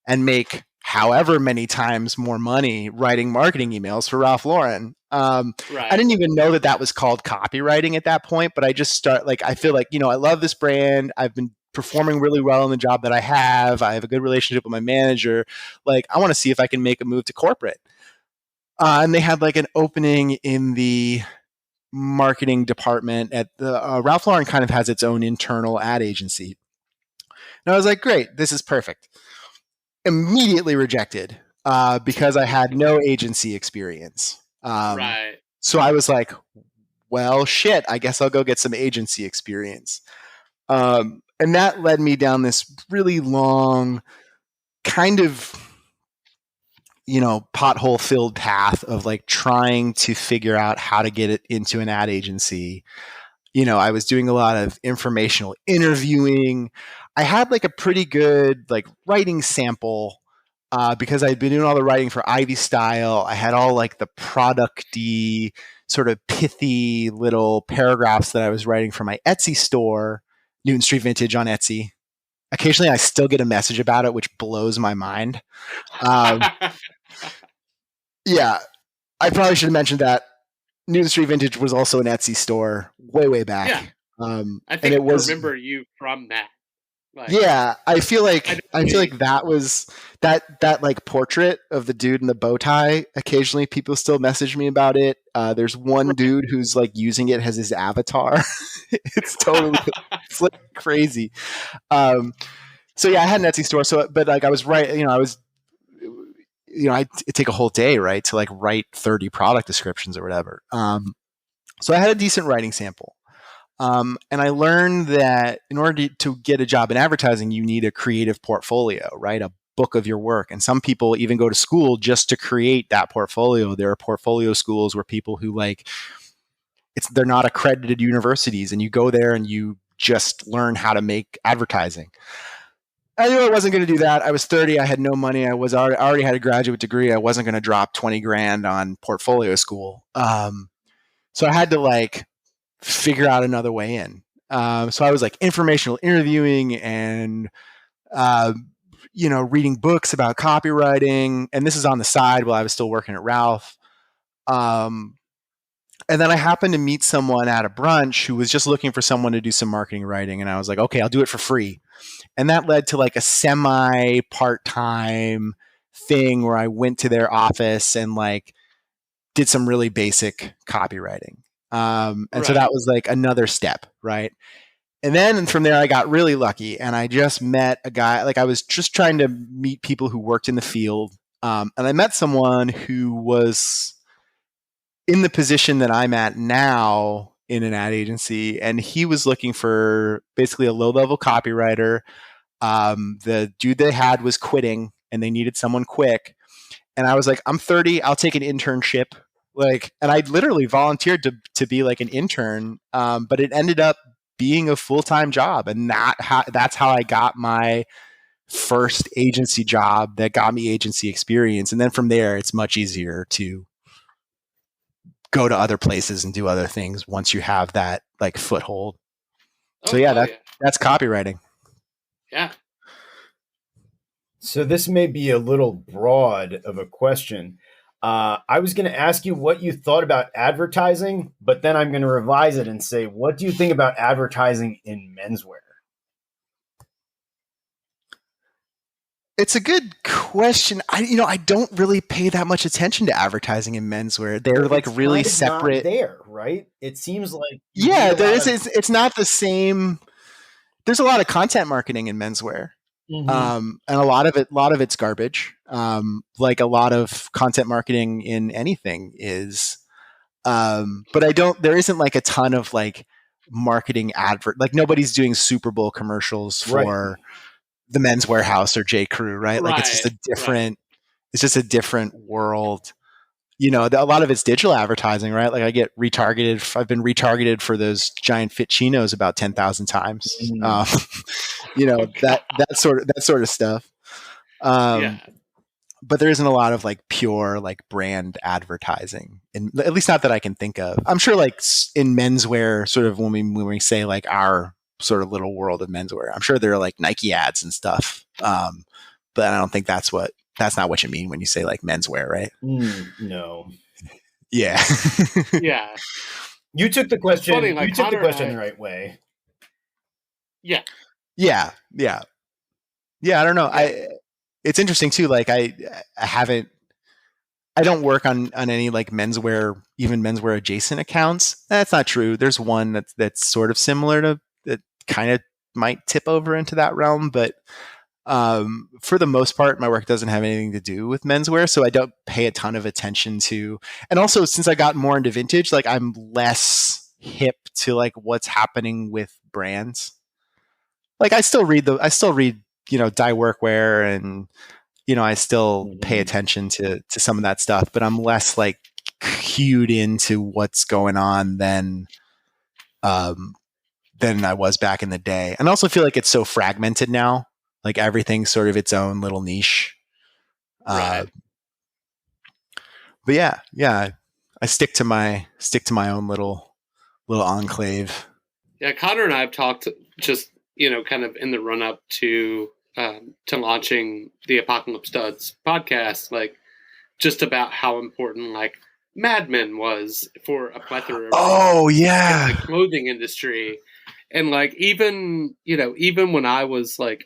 and make however many times more money writing marketing emails for Ralph Lauren. I didn't even know that that was called copywriting at that point, but I just I feel like, I love this brand. I've been performing really well in the job that I have. I have a good relationship with my manager. Like, I want to see if I can make a move to corporate. And they had like an opening in the marketing department at the Ralph Lauren kind of has its own internal ad agency. And I was like, great, this is perfect. Immediately rejected because I had no agency experience. So I was like, well, shit, I guess I'll go get some agency experience. And that led me down this really long kind of, pothole filled path of like trying to figure out how to get it into an ad agency. I was doing a lot of informational interviewing. I had like a pretty good like writing sample because I'd been doing all the writing for Ivy Style. I had all like the product-y, sort of pithy little paragraphs that I was writing for my Etsy store, Newton Street Vintage on Etsy. Occasionally I still get a message about it, which blows my mind. Yeah, I probably should have mentioned that. Newton Street Vintage was also an Etsy store way back. Yeah. I think I remember you from that. Like, yeah, I feel like that was that like portrait of the dude in the bow tie. Occasionally people still message me about it. There's one dude who's like using it as his avatar. It's totally it's like crazy. So yeah, I had an Etsy store. So, but like I was I take a whole day, right, to like write 30 product descriptions or whatever. So I had a decent writing sample. And I learned that in order to get a job in advertising, you need a creative portfolio, right? A book of your work. And some people even go to school just to create that portfolio. There are portfolio schools where people who they're not accredited universities, and you go there and you just learn how to make advertising. I knew I wasn't going to do that. I was 30. I had no money. I already had a graduate degree. I wasn't going to drop 20 grand on portfolio school. So I had to figure out another way in. So I was informational interviewing and, reading books about copywriting. And this is on the side while I was still working at Ralph. And then I happened to meet someone at a brunch who was just looking for someone to do some marketing writing. And I was like, okay, I'll do it for free. And that led to a semi part-time thing where I went to their office and did some really basic copywriting. And so that was another step. Right. And then from there, I got really lucky and I just met a guy, I was just trying to meet people who worked in the field. And I met someone who was in the position that I'm at now in an ad agency. And he was looking for basically a low-level copywriter. The dude they had was quitting and they needed someone quick. And I was like, I'm 30, I'll take an internship. And I literally volunteered to be an intern. But it ended up being a full-time job. And that's how I got my first agency job that got me agency experience. And then from there, it's much easier to go to other places and do other things once you have that foothold. So that's copywriting. Yeah. So this may be a little broad of a question. I was going to ask you what you thought about advertising, but then I'm going to revise it and say, what do you think about advertising in menswear? It's a good question. I don't really pay that much attention to advertising in menswear. They're really kind of separate. Not there, right? It seems like there is. It's not the same. There's a lot of content marketing in menswear, and a lot of it's garbage. A lot of content marketing in anything is, but there isn't a ton of marketing advert. Nobody's doing Super Bowl commercials for the Men's Warehouse or J. Crew, right? It's just a different. It's just a different world. A lot of it's digital advertising, right? I get retargeted. I've been retargeted for those giant fit chinos about 10,000 times. That sort of stuff. But there isn't a lot of pure brand advertising, and at least not that I can think of. I'm sure in menswear, sort of when we say our sort of little world of menswear, I'm sure there are Nike ads and stuff. But I don't think that's what that's not what you mean when you say like menswear, right? No. Yeah. Yeah. You took the question. Funny, like, you took the Connor question and the right way. Yeah. Yeah. I don't know. Yeah. It's interesting too. Like I don't work on any like menswear, even menswear adjacent accounts. That's not true. There's one that's sort of similar to that, kind of might tip over into that realm, but for the most part, my work doesn't have anything to do with menswear, so I don't pay a ton of attention to. And also, since I got more into vintage, like I'm less hip to like what's happening with brands. Like I still read dye workwear, and I still pay attention to some of that stuff, but I'm less like cued into what's going on than I was back in the day. And I also feel like it's so fragmented now. Like everything's sort of its own little niche. Right. But yeah, I stick to my own little enclave. Yeah, Connor and I have talked just, kind of in the run up to launching the Apocalypse Studs podcast, like just about how important like Mad Men was for a plethora of in the clothing industry. And like even when I was like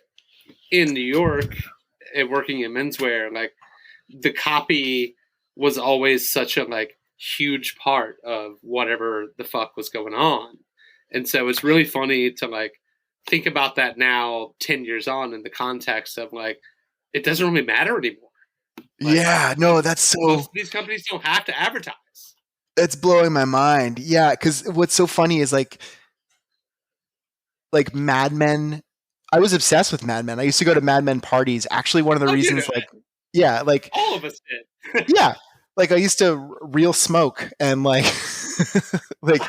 in New York and working in menswear, like the copy was always such a like huge part of whatever the fuck was going on. And so it's really funny to like think about that now 10 years on in the context of like it doesn't really matter anymore. Like, yeah, no, that's so most of these companies don't have to advertise. It's blowing my mind. Yeah, because what's so funny is like Mad Men. I was obsessed with Mad Men. I used to go to Mad Men parties. Actually, one of the reasons, like all of us did. Yeah, like I used to reel smoke and like like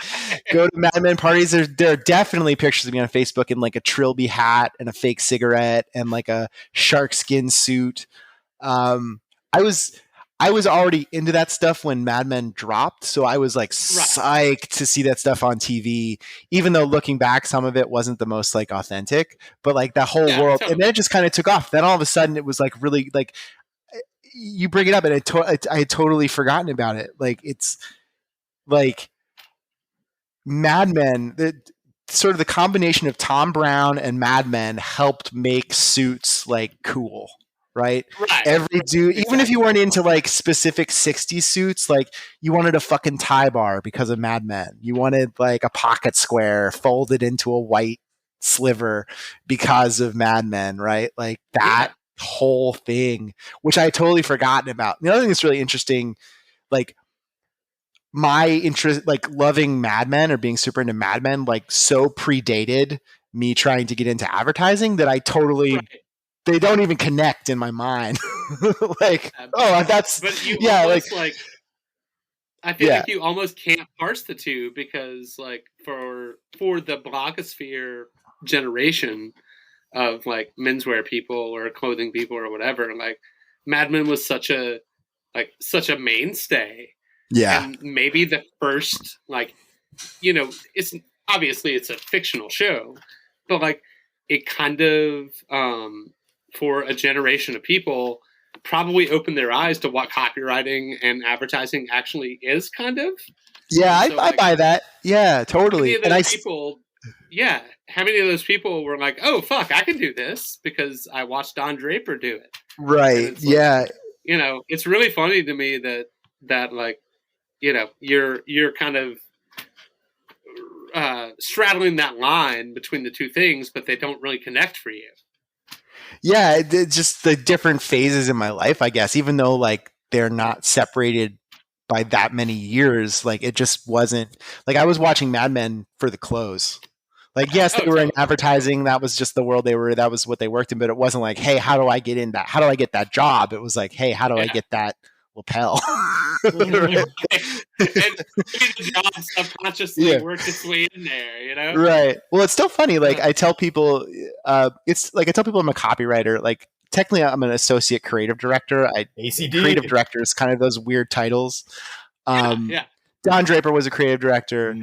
go to Mad Men parties. There are definitely pictures of me on Facebook in like a Trilby hat and a fake cigarette and like a shark skin suit. I was already into that stuff when Mad Men dropped, so I was like psyched to see that stuff on TV, even though looking back, some of it wasn't the most like authentic, but like that whole world, totally. And then it just kind of took off. Then all of a sudden it was like really like, you bring it up and I had totally forgotten about it. Like it's like Mad Men, sort of the combination of Tom Brown and Mad Men helped make suits like cool. Right? Every dude, even if you weren't into like specific 60s suits, like you wanted a fucking tie bar because of Mad Men. You wanted like a pocket square folded into a white sliver because of Mad Men, right? Like that whole thing, which I had totally forgotten about. The other thing that's really interesting, like my interest, like loving Mad Men or being super into Mad Men, like so predated me trying to get into advertising that I totally... They don't even connect in my mind. Like, that's... But you almost, like I feel like you almost can't parse the two because, like, for the blogosphere generation of, like, menswear people or clothing people or whatever, like, Mad Men was such a mainstay. Yeah. And maybe the first, like, it's obviously it's a fictional show, but, like, it kind of... for a generation of people, probably opened their eyes to what copywriting and advertising actually is, kind of. Yeah, so, I buy that. Yeah, totally. How many of those people were like, oh, fuck, I can do this because I watched Don Draper do it. Right, yeah. Like, it's really funny to me that like, you're kind of straddling that line between the two things, but they don't really connect for you. Yeah, it's just the different phases in my life, I guess, even though like they're not separated by that many years, like it just wasn't like I was watching Mad Men for the clothes. Like, yes, they were in advertising. That was just the world that was what they worked in, but it wasn't like, hey, how do I get in that? How do I get that job? It was like, hey, how do I get that lapel? And the job subconsciously worked its way in there, Right. Well, it's still funny. Like I tell people, I'm a copywriter. Like technically, I'm an associate creative director. ACD. Creative director is kind of those weird titles. Don Draper was a creative director.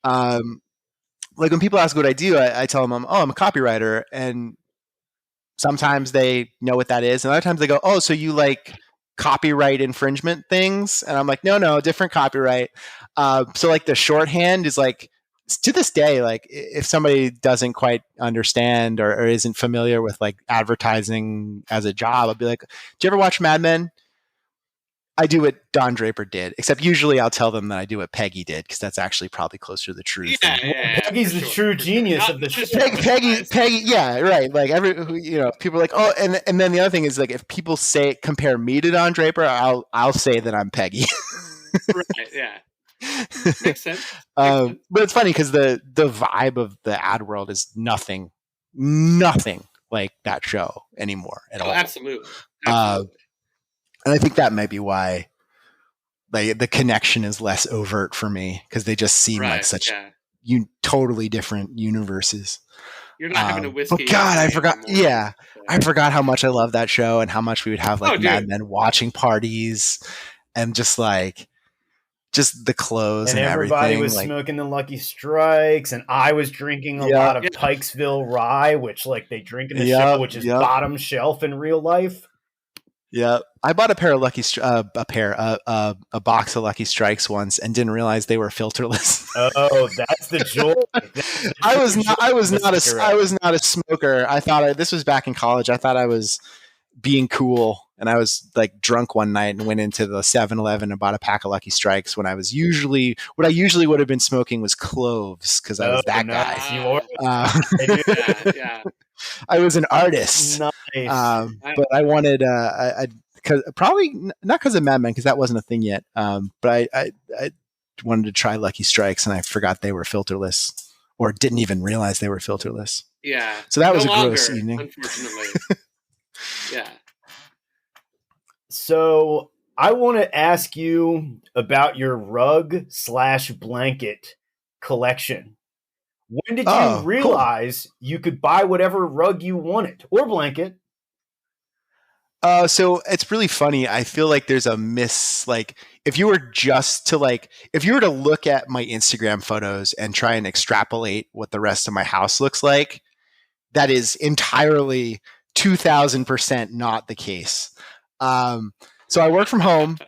Like when people ask what I do, I tell them I'm a copywriter, and sometimes they know what that is, and other times they go, "Oh, so you like copyright infringement things?" And I'm like, "No, different copyright." So like the shorthand is like, to this day, like if somebody doesn't quite understand or isn't familiar with like advertising as a job, I'll be like, "Do you ever watch Mad Men?" I do what Don Draper did, except usually I'll tell them that I do what Peggy did, because that's actually probably closer to the truth. Peggy's the true genius of the show. Peggy, yeah, right. Like people are like, oh, and then the other thing is like, if people compare me to Don Draper, I'll say that I'm Peggy. Right. Yeah. Makes sense. But it's funny because the vibe of the ad world is nothing like that show anymore at all. Absolutely. And I think that might be why the connection is less overt for me, because they just seem like such totally different universes. You're not having a whiskey. Oh God, I forgot. Yeah, I forgot how much I love that show and how much we would have like Mad Men watching parties and just the clothes and everybody everything. was smoking the Lucky Strikes, and I was drinking a lot of Pikesville Rye, which like they drink in the show, which is bottom shelf in real life. Yeah, I bought a box of Lucky Strikes once and didn't realize they were filterless. Oh, that's the joy. I was not a smoker. I thought this was back in college. I thought I was being cool, and I was like drunk one night and went into the 7-Eleven and bought a pack of Lucky Strikes when what I usually would have been smoking was cloves, because I was that guy. Yeah. I was an artist. Nice. But I wanted probably not because of Mad Men, because that wasn't a thing yet. But I wanted to try Lucky Strikes, and I forgot they were filterless, or didn't even realize they were filterless. Yeah. So that was a gross evening. Unfortunately. Yeah. So I want to ask you about your rug/blanket collection. When did you realize you could buy whatever rug you wanted, or blanket? So it's really funny. I feel like there's a if you were to look at my Instagram photos and try and extrapolate what the rest of my house looks like, that is entirely 2000% not the case. So I work from home,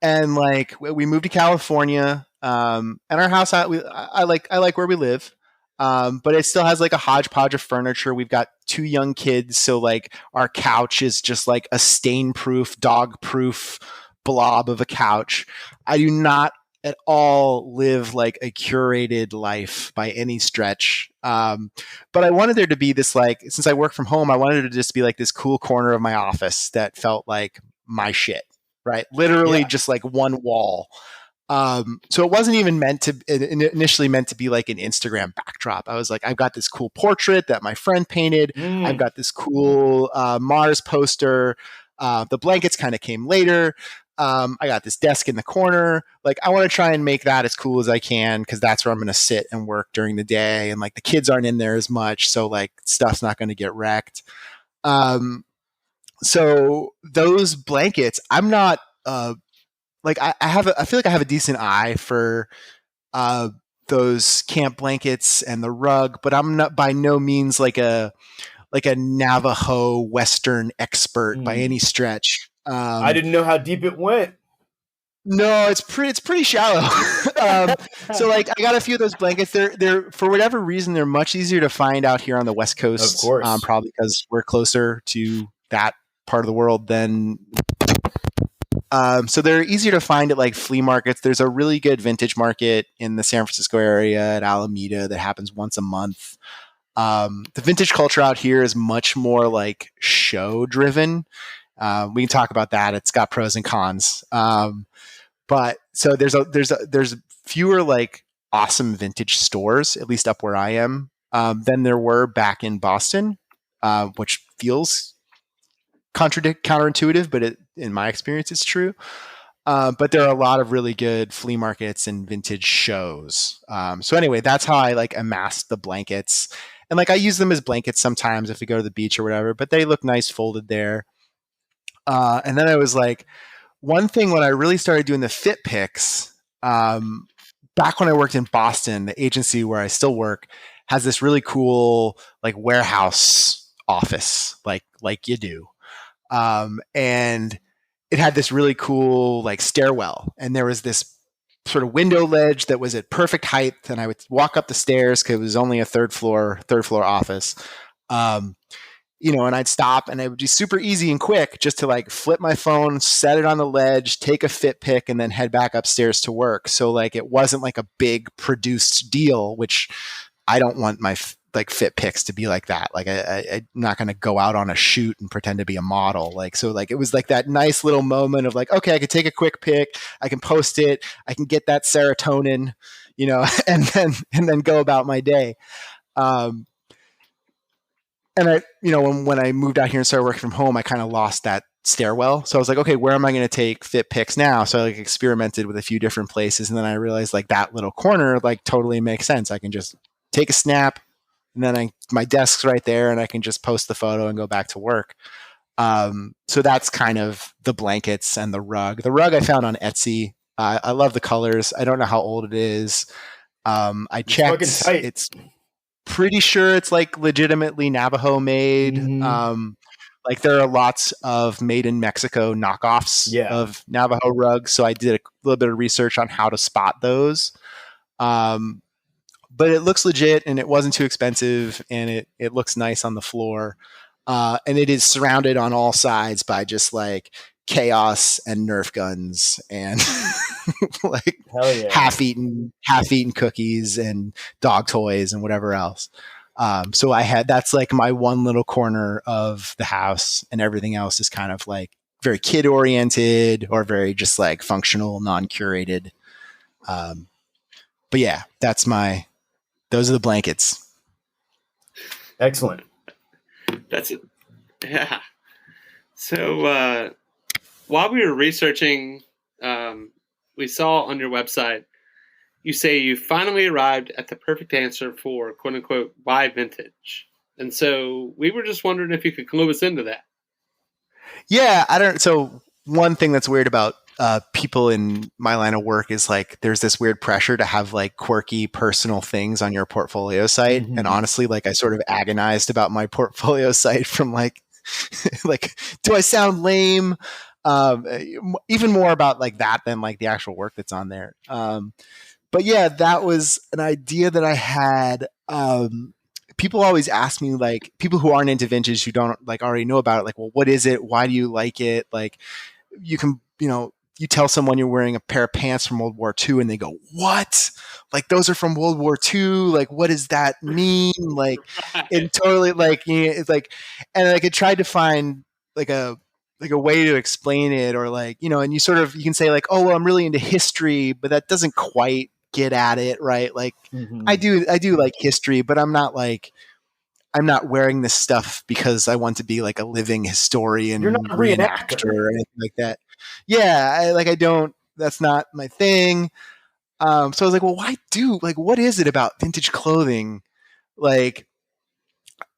and like we moved to California, and our house, I like where we live. But it still has like a hodgepodge of furniture. We've got 2 young kids, so like our couch is just like a stain-proof, dog-proof blob of a couch. I do not at all live like a curated life by any stretch. But I wanted there to be this, like, since I work from home, I wanted it to just be like this cool corner of my office that felt like my shit, right? Literally just like one wall. So it wasn't even initially meant to be like an Instagram backdrop. I was like, I've got this cool portrait that my friend painted. I've got this cool Mars poster. The blankets kind of came later. I got this desk in the corner. Like, I want to try and make that as cool as I can, because that's where I'm going to sit and work during the day. And like the kids aren't in there as much, so like stuff's not going to get wrecked. So those blankets, I'm not like I feel like I have a decent eye for those camp blankets and the rug, but I'm not by no means like a Navajo Western expert by any stretch. I didn't know how deep it went. No, it's pretty shallow. So like I got a few of those blankets. They're for whatever reason they're much easier to find out here on the West Coast. Of course, probably because we're closer to that part of the world than. So they're easier to find at like flea markets. There's a really good vintage market in the San Francisco area at Alameda that happens once a month. The vintage culture out here is much more like show driven. We can talk about that. It's got pros and cons. But so there's fewer like awesome vintage stores, at least up where I am, than there were back in Boston, which feels counterintuitive, but in my experience, it's true. But there are a lot of really good flea markets and vintage shows. So anyway, that's how I like amassed the blankets. And like I use them as blankets sometimes if we go to the beach or whatever, but they look nice folded there. And then I was like, one thing when I really started doing the fit pics, back when I worked in Boston, the agency where I still work has this really cool like warehouse office, like you do. And it had this really cool like stairwell, and there was this sort of window ledge that was at perfect height, and I would walk up the stairs because it was only a third floor office. And I'd stop, and it would be super easy and quick just to like flip my phone, set it on the ledge, take a fit pic, and then head back upstairs to work. So like it wasn't like a big produced deal, which I don't want my fit pics to be like that. Like I'm not going to go out on a shoot and pretend to be a model. Like, so like, it was like that nice little moment of like, okay, I could take a quick pic, I can post it, I can get that serotonin, and then go about my day. And I, when I moved out here and started working from home, I kind of lost that stairwell. So I was like, okay, where am I going to take fit pics now? So I like experimented with a few different places. And then I realized like that little corner, like totally makes sense. I can just take a snap, and then my desk's right there, and I can just post the photo and go back to work. So that's kind of the blankets and the rug. The rug I found on Etsy. I love the colors. I don't know how old it is. I checked. It's pretty sure it's like legitimately Navajo made. Mm-hmm. Like there are lots of made in Mexico knockoffs of Navajo rugs. So I did a little bit of research on how to spot those. But it looks legit, and it wasn't too expensive, and it looks nice on the floor. And it is surrounded on all sides by just like chaos and Nerf guns and like half-eaten cookies and dog toys and whatever else. So that's like my one little corner of the house, and everything else is kind of like very kid oriented or very just like functional, non-curated. But yeah, those are the blankets. Excellent. That's it. Yeah. So while we were researching, we saw on your website, you say you finally arrived at the perfect answer for quote unquote why vintage. And so we were just wondering if you could clue us into that. Yeah, so one thing that's weird about people in my line of work is like there's this weird pressure to have like quirky personal things on your portfolio site. Mm-hmm. And honestly, like I sort of agonized about my portfolio site from like like, do I sound lame? Even more about like that than like the actual work that's on there. But yeah, that was an idea that I had. People always ask me, like people who aren't into vintage, who don't like already know about it, like, well, what is it? Why do you like it? Like you can, you tell someone you're wearing a pair of pants from World War II and they go, what? Like those are from World War II? Like, what does that mean? Like, it totally like, it's like, and like I tried to find like a way to explain it, or like, and you can say like, oh, well, I'm really into history, but that doesn't quite get at it. Right. Like mm-hmm. I do like history, but I'm not wearing this stuff because I want to be like a living historian. You're not a reenactor or anything like that. Yeah. That's not my thing. So I was like, well, what is it about vintage clothing? Like,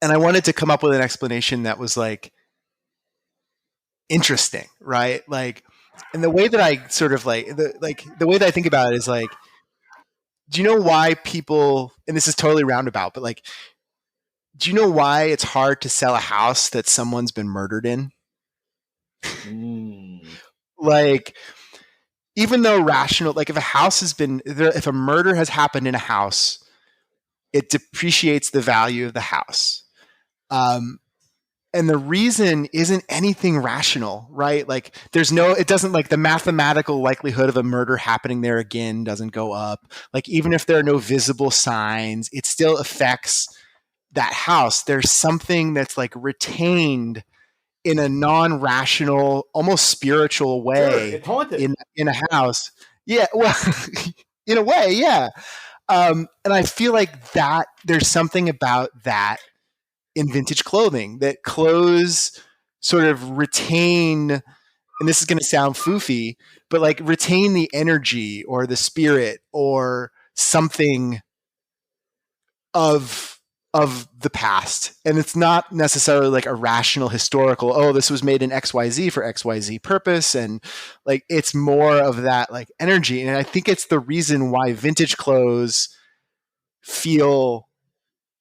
and I wanted to come up with an explanation that was like interesting. Right. Like, and the way that I sort of the way that I think about it is like, do you know why people, and this is totally roundabout, but like, do you know why it's hard to sell a house that someone's been murdered in? Like, even though rational, like if if a murder has happened in a house, it depreciates the value of the house. And the reason isn't anything rational, right? Like it doesn't like the mathematical likelihood of a murder happening there again doesn't go up. Like even if there are no visible signs, it still affects that house. There's something that's like retained in a non-rational, almost spiritual way in a house. Yeah. Well, in a way. Yeah. And I feel like that there's something about that in vintage clothing, that clothes sort of retain, and this is going to sound foofy, but like retain the energy or the spirit or something of the past. And it's not necessarily like a rational historical, oh, this was made in XYZ for XYZ purpose. And like, it's more of that like energy. And I think it's the reason why vintage clothes feel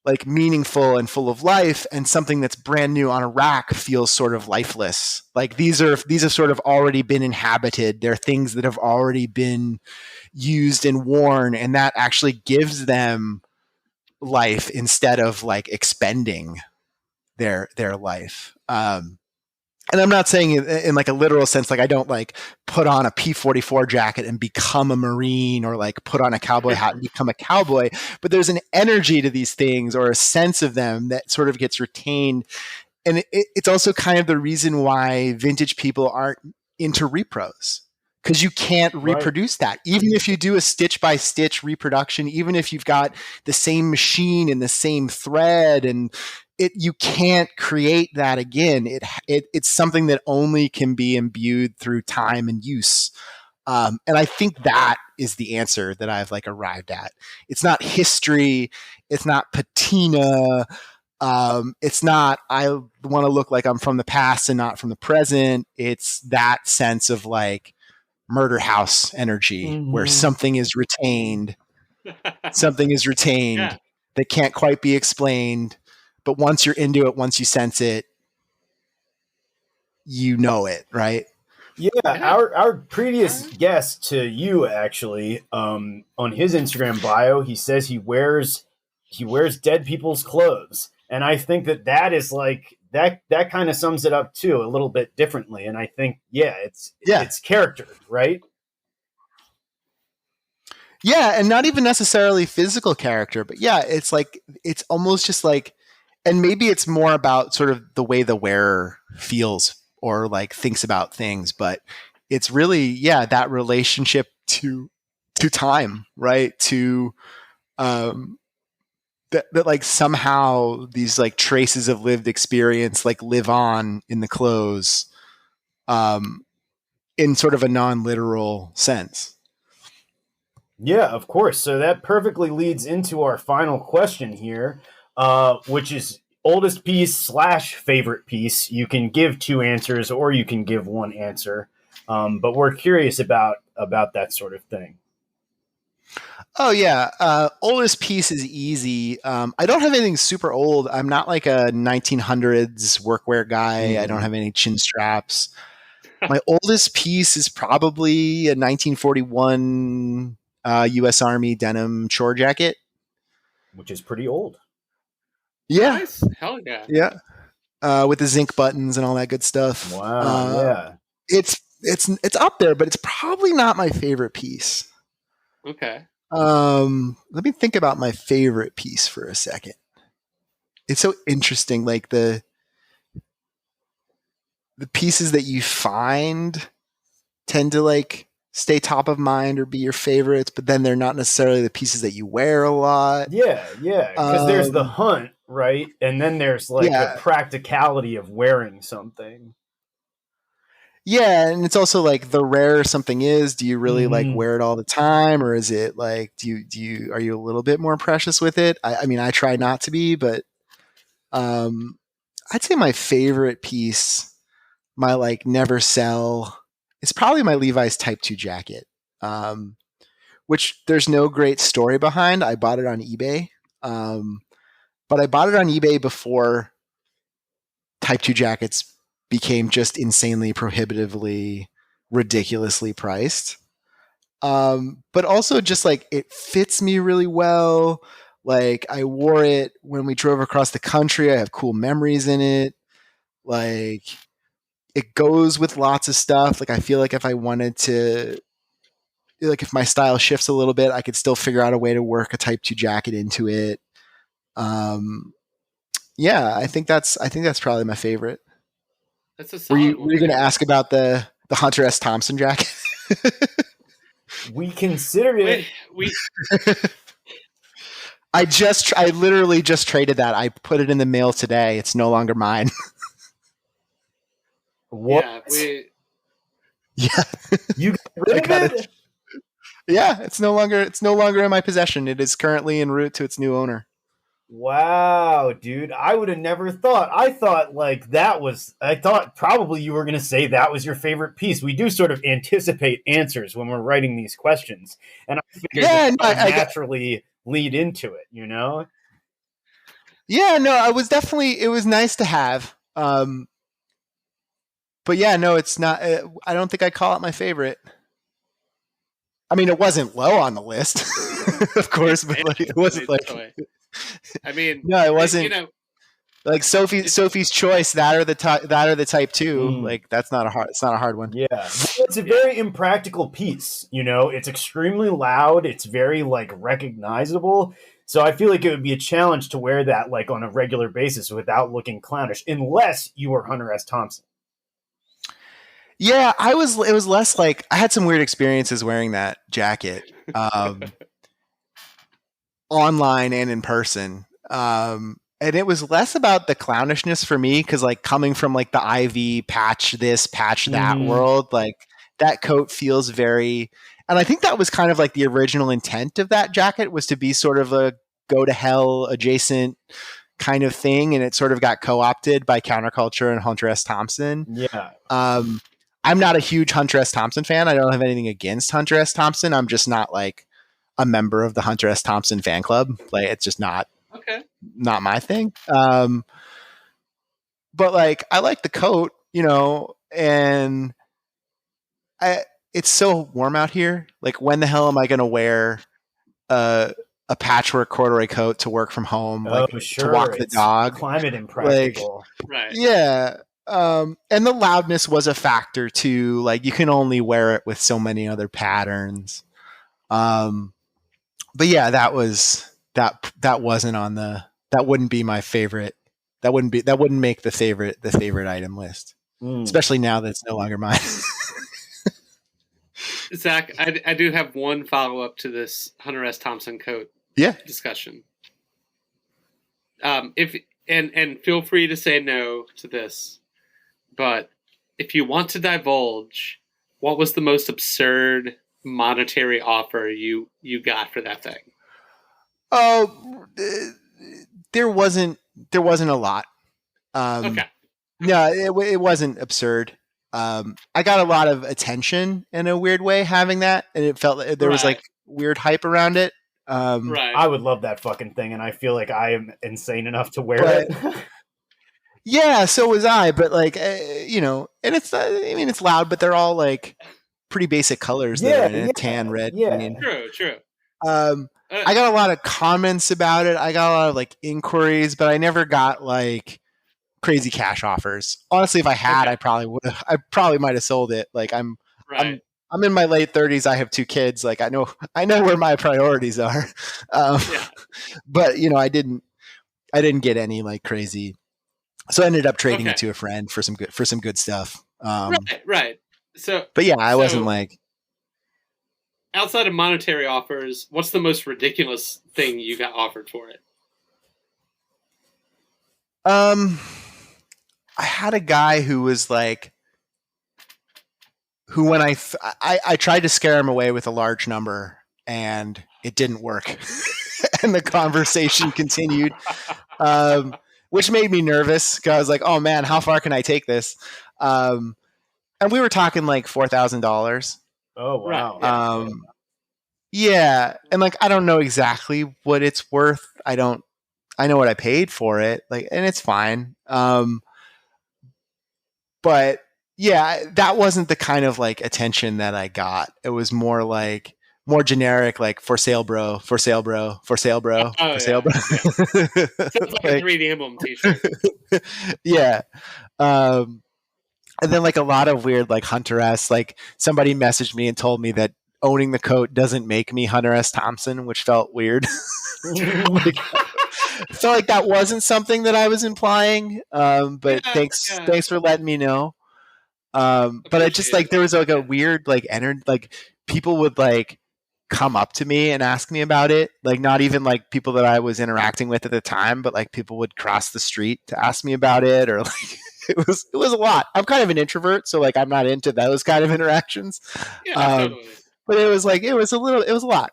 like meaningful and full of life, and something that's brand new on a rack feels sort of lifeless. Like these have sort of already been inhabited. They're things that have already been used and worn, and that actually gives them life instead of like expending their life. And I'm not saying in like a literal sense, like I don't like put on a P-44 jacket and become a Marine, or like put on a cowboy hat and become a cowboy. But there's an energy to these things, or a sense of them, that sort of gets retained. And it's also kind of the reason why vintage people aren't into repros, because you can't reproduce that. Even if you do a stitch by stitch reproduction, even if you've got the same machine and the same thread, and you can't create that again. It's something that only can be imbued through time and use. And I think that is the answer that I've like arrived at. It's not history. It's not patina. It's not, I want to look like I'm from the past and not from the present. It's that sense of like murder house energy, where something is retained. Something is retained that can't quite be explained. But once you're into it, once you sense it, you know it, right? Yeah, our previous guest to you, actually, on his Instagram bio, he says he wears dead people's clothes, and I think that is like that kind of sums it up too, a little bit differently. And I think it's character, right? Yeah, and not even necessarily physical character, but it's like it's almost just like. And maybe it's more about sort of the way the wearer feels or like thinks about things, but it's really, that relationship to time, right? To that like somehow these like traces of lived experience like live on in the clothes, in sort of a non-literal sense. Yeah, of course. So that perfectly leads into our final question here. Which is oldest piece / favorite piece. You can give 2 answers or you can give 1 answer. But we're curious about that sort of thing. Oh yeah. Oldest piece is easy. I don't have anything super old. I'm not like a 1900s workwear guy. I don't have any chin straps. My oldest piece is probably a 1941 U.S. Army denim chore jacket. Which is pretty old. Yeah. Nice. Hell yeah. Yeah. With the zinc buttons and all that good stuff. Wow. Yeah. It's up there, but it's probably not my favorite piece. Okay. Let me think about my favorite piece for a second. It's so interesting. Like the pieces that you find tend to like stay top of mind or be your favorites, but then they're not necessarily the pieces that you wear a lot. Yeah. Because there's the hunt, right? And then there's like the practicality of wearing something. Yeah, and it's also like the rarer something is, do you really like wear it all the time, or is it like are you a little bit more precious with it? I mean, I try not to be, but I'd say my favorite piece, my like never sell, it's probably my Levi's Type 2 jacket, which there's no great story behind. I bought it on eBay, but I bought it on eBay before Type 2 jackets became just insanely prohibitively, ridiculously priced. But also just like it fits me really well. Like I wore it when we drove across the country. I have cool memories in it. Like it goes with lots of stuff. Like I feel like if I wanted to, like if my style shifts a little bit, I could still figure out a way to work a Type 2 jacket into it. Yeah, I think that's probably my favorite. That's a solid one. Were you going to ask about the Hunter S. Thompson jacket? We considered it. I literally just traded that. I put it in the mail today. It's no longer mine. What? Yeah. You got rid of it? Yeah, it's no longer in my possession. It is currently en route to its new owner. Wow, dude. I would have never thought. I thought probably you were going to say that was your favorite piece. We do sort of anticipate answers when we're writing these questions. And I figured naturally lead into it, you know? Yeah, no, it was nice to have. But yeah, no, it's not. I don't think I call it my favorite. I mean, it wasn't low on the list, of course, but like it wasn't like. I mean, no, it wasn't. You know, like Sophie's Choice, that or the Type 2. Like that's not a hard. It's not a hard one. Yeah, it's a very impractical piece. You know, it's extremely loud. It's very like recognizable. So I feel like it would be a challenge to wear that like on a regular basis without looking clownish, unless you were Hunter S. Thompson. Yeah, it was less like I had some weird experiences wearing that jacket, online and in person. And it was less about the clownishness for me because like coming from like the IV patch this, patch that world, like that coat feels very, and I think that was kind of like the original intent of that jacket was to be sort of a go to hell adjacent kind of thing. And it sort of got co-opted by counterculture and Hunter S. Thompson. Yeah. I'm not a huge Hunter S. Thompson fan. I don't have anything against Hunter S. Thompson. I'm just not like a member of the Hunter S. Thompson fan club. Like it's just not my thing. But like I like the coat, you know, and it's so warm out here. Like when the hell am I going to wear a patchwork corduroy coat to work from home, like to walk the dog? Climate impractical. Like, right. Yeah. And the loudness was a factor too. Like you can only wear it with so many other patterns. But yeah, that wasn't on that wouldn't be my favorite. That wouldn't make the favorite item list, especially now that it's no longer mine. Zach, I do have one follow up to this Hunter S. Thompson coat discussion. If feel free to say no to this. But if you want to divulge, what was the most absurd monetary offer you got for that thing? Oh, there wasn't a lot. Okay. No, it wasn't absurd. I got a lot of attention in a weird way having that, and it felt like there was like weird hype around it. Right. I would love that fucking thing, and I feel like I am insane enough to wear it. Yeah, so was I, but like, you know, and it's, I mean, it's loud, but they're all like pretty basic colors. Tan, red. Yeah. I mean, true. I got a lot of comments about it. I got a lot of like inquiries, but I never got like crazy cash offers. Honestly, if I had, I probably might have sold it. Like I'm in my late 30s. I have 2 kids. Like I know where my priorities are. But you know, I didn't get any like crazy. So I ended up trading it to a friend for some good stuff. Right. So, but yeah, I wasn't like. Outside of monetary offers, what's the most ridiculous thing you got offered for it? I had a guy who was like, when I tried to scare him away with a large number and it didn't work, and the conversation continued. Which made me nervous because I was like, "Oh man, how far can I take this?" And we were talking like $4,000. Oh wow! Yeah, and like I don't know exactly what it's worth. I know what I paid for it, like, and it's fine. But yeah, that wasn't the kind of like attention that I got. It was more generic, like for sale, bro, for sale, bro, for sale, bro, for sale, bro. Sounds like a 3D emblem t-shirt. Yeah. And then like a lot of weird like Hunter S. Like somebody messaged me and told me that owning the coat doesn't make me Hunter S. Thompson, which felt weird. Felt like that wasn't something that I was implying. But thanks for letting me know. But I just like there was like a weird like energy, like people would like come up to me and ask me about it, like not even like people that I was interacting with at the time, but like people would cross the street to ask me about it, or like it was a lot. I'm kind of an introvert, so like I'm not into those kind of interactions. Totally. But it was a lot.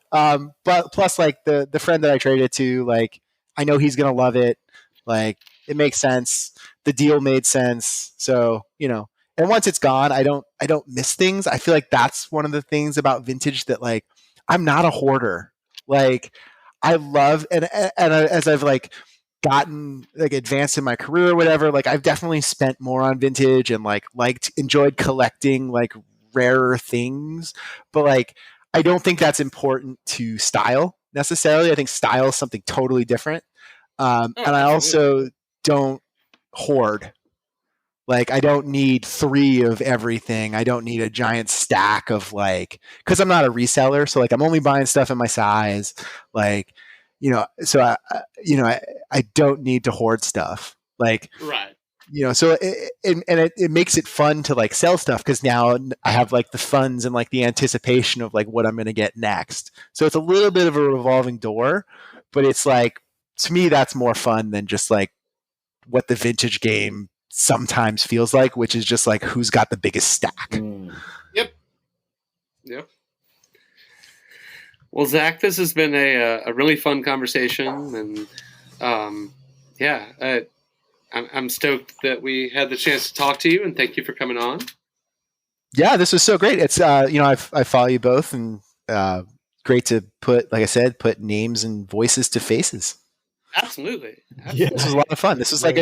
But plus like the friend that I traded to, like I know he's gonna love it. Like it makes sense. The deal made sense. So, you know, and once it's gone, I don't miss things. I feel like that's one of the things about vintage that like I'm not a hoarder. Like I love and as I've like gotten like advanced in my career or whatever, like I've definitely spent more on vintage and like enjoyed collecting like rarer things, but like I don't think that's important to style necessarily. I think style is something totally different. And I also don't hoard. Like I don't need 3 of everything. I don't need a giant stack of like, because I'm not a reseller, so like I'm only buying stuff in my size. Like, so I don't need to hoard stuff. Like, right. So it makes it fun to like sell stuff because now I have like the funds and like the anticipation of like what I'm going to get next. So it's a little bit of a revolving door, but it's like, to me, that's more fun than just like what the vintage game sometimes feels like, which is just like who's got the biggest stack. Yep. Well, Zach, this has been a really fun conversation, and I'm stoked that we had the chance to talk to you, and thank you for coming on. Yeah, this was so great. It's I follow you both, and great to put names and voices to faces. Absolutely. Yeah, this was a lot of fun. This was like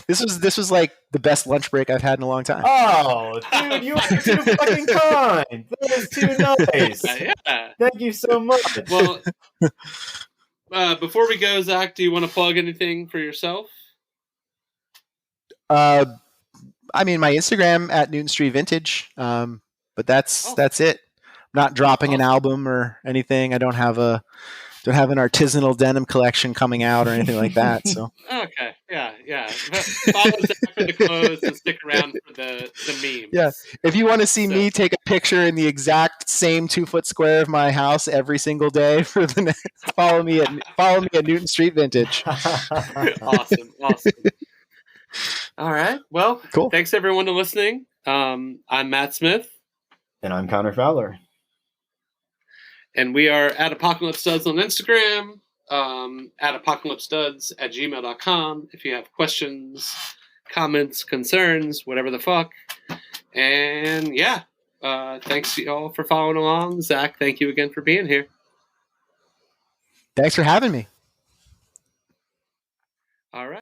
this was like the best lunch break I've had in a long time. Oh, dude, you are too fucking kind. That is too nice. Yeah. Thank you so much. Well, before we go, Zach, do you want to plug anything for yourself? I mean, my Instagram at Newton Street Vintage. But that's it. I'm not dropping an album or anything. I don't have an artisanal denim collection coming out or anything like that. So okay, yeah. Follow Zach for the clothes and stick around for the memes. Yeah, if you want to see me take a picture in the exact same 2-foot square of my house every single day for the next, follow me at Newton Street Vintage. Awesome. All right. Well, cool. Thanks everyone for listening. I'm Matt Smith. And I'm Connor Fowler. And we are at Apocalypse Studs on Instagram, at apocalypsestuds@gmail.com if you have questions, comments, concerns, whatever the fuck. And thanks to y'all for following along. Zach, thank you again for being here. Thanks for having me. All right.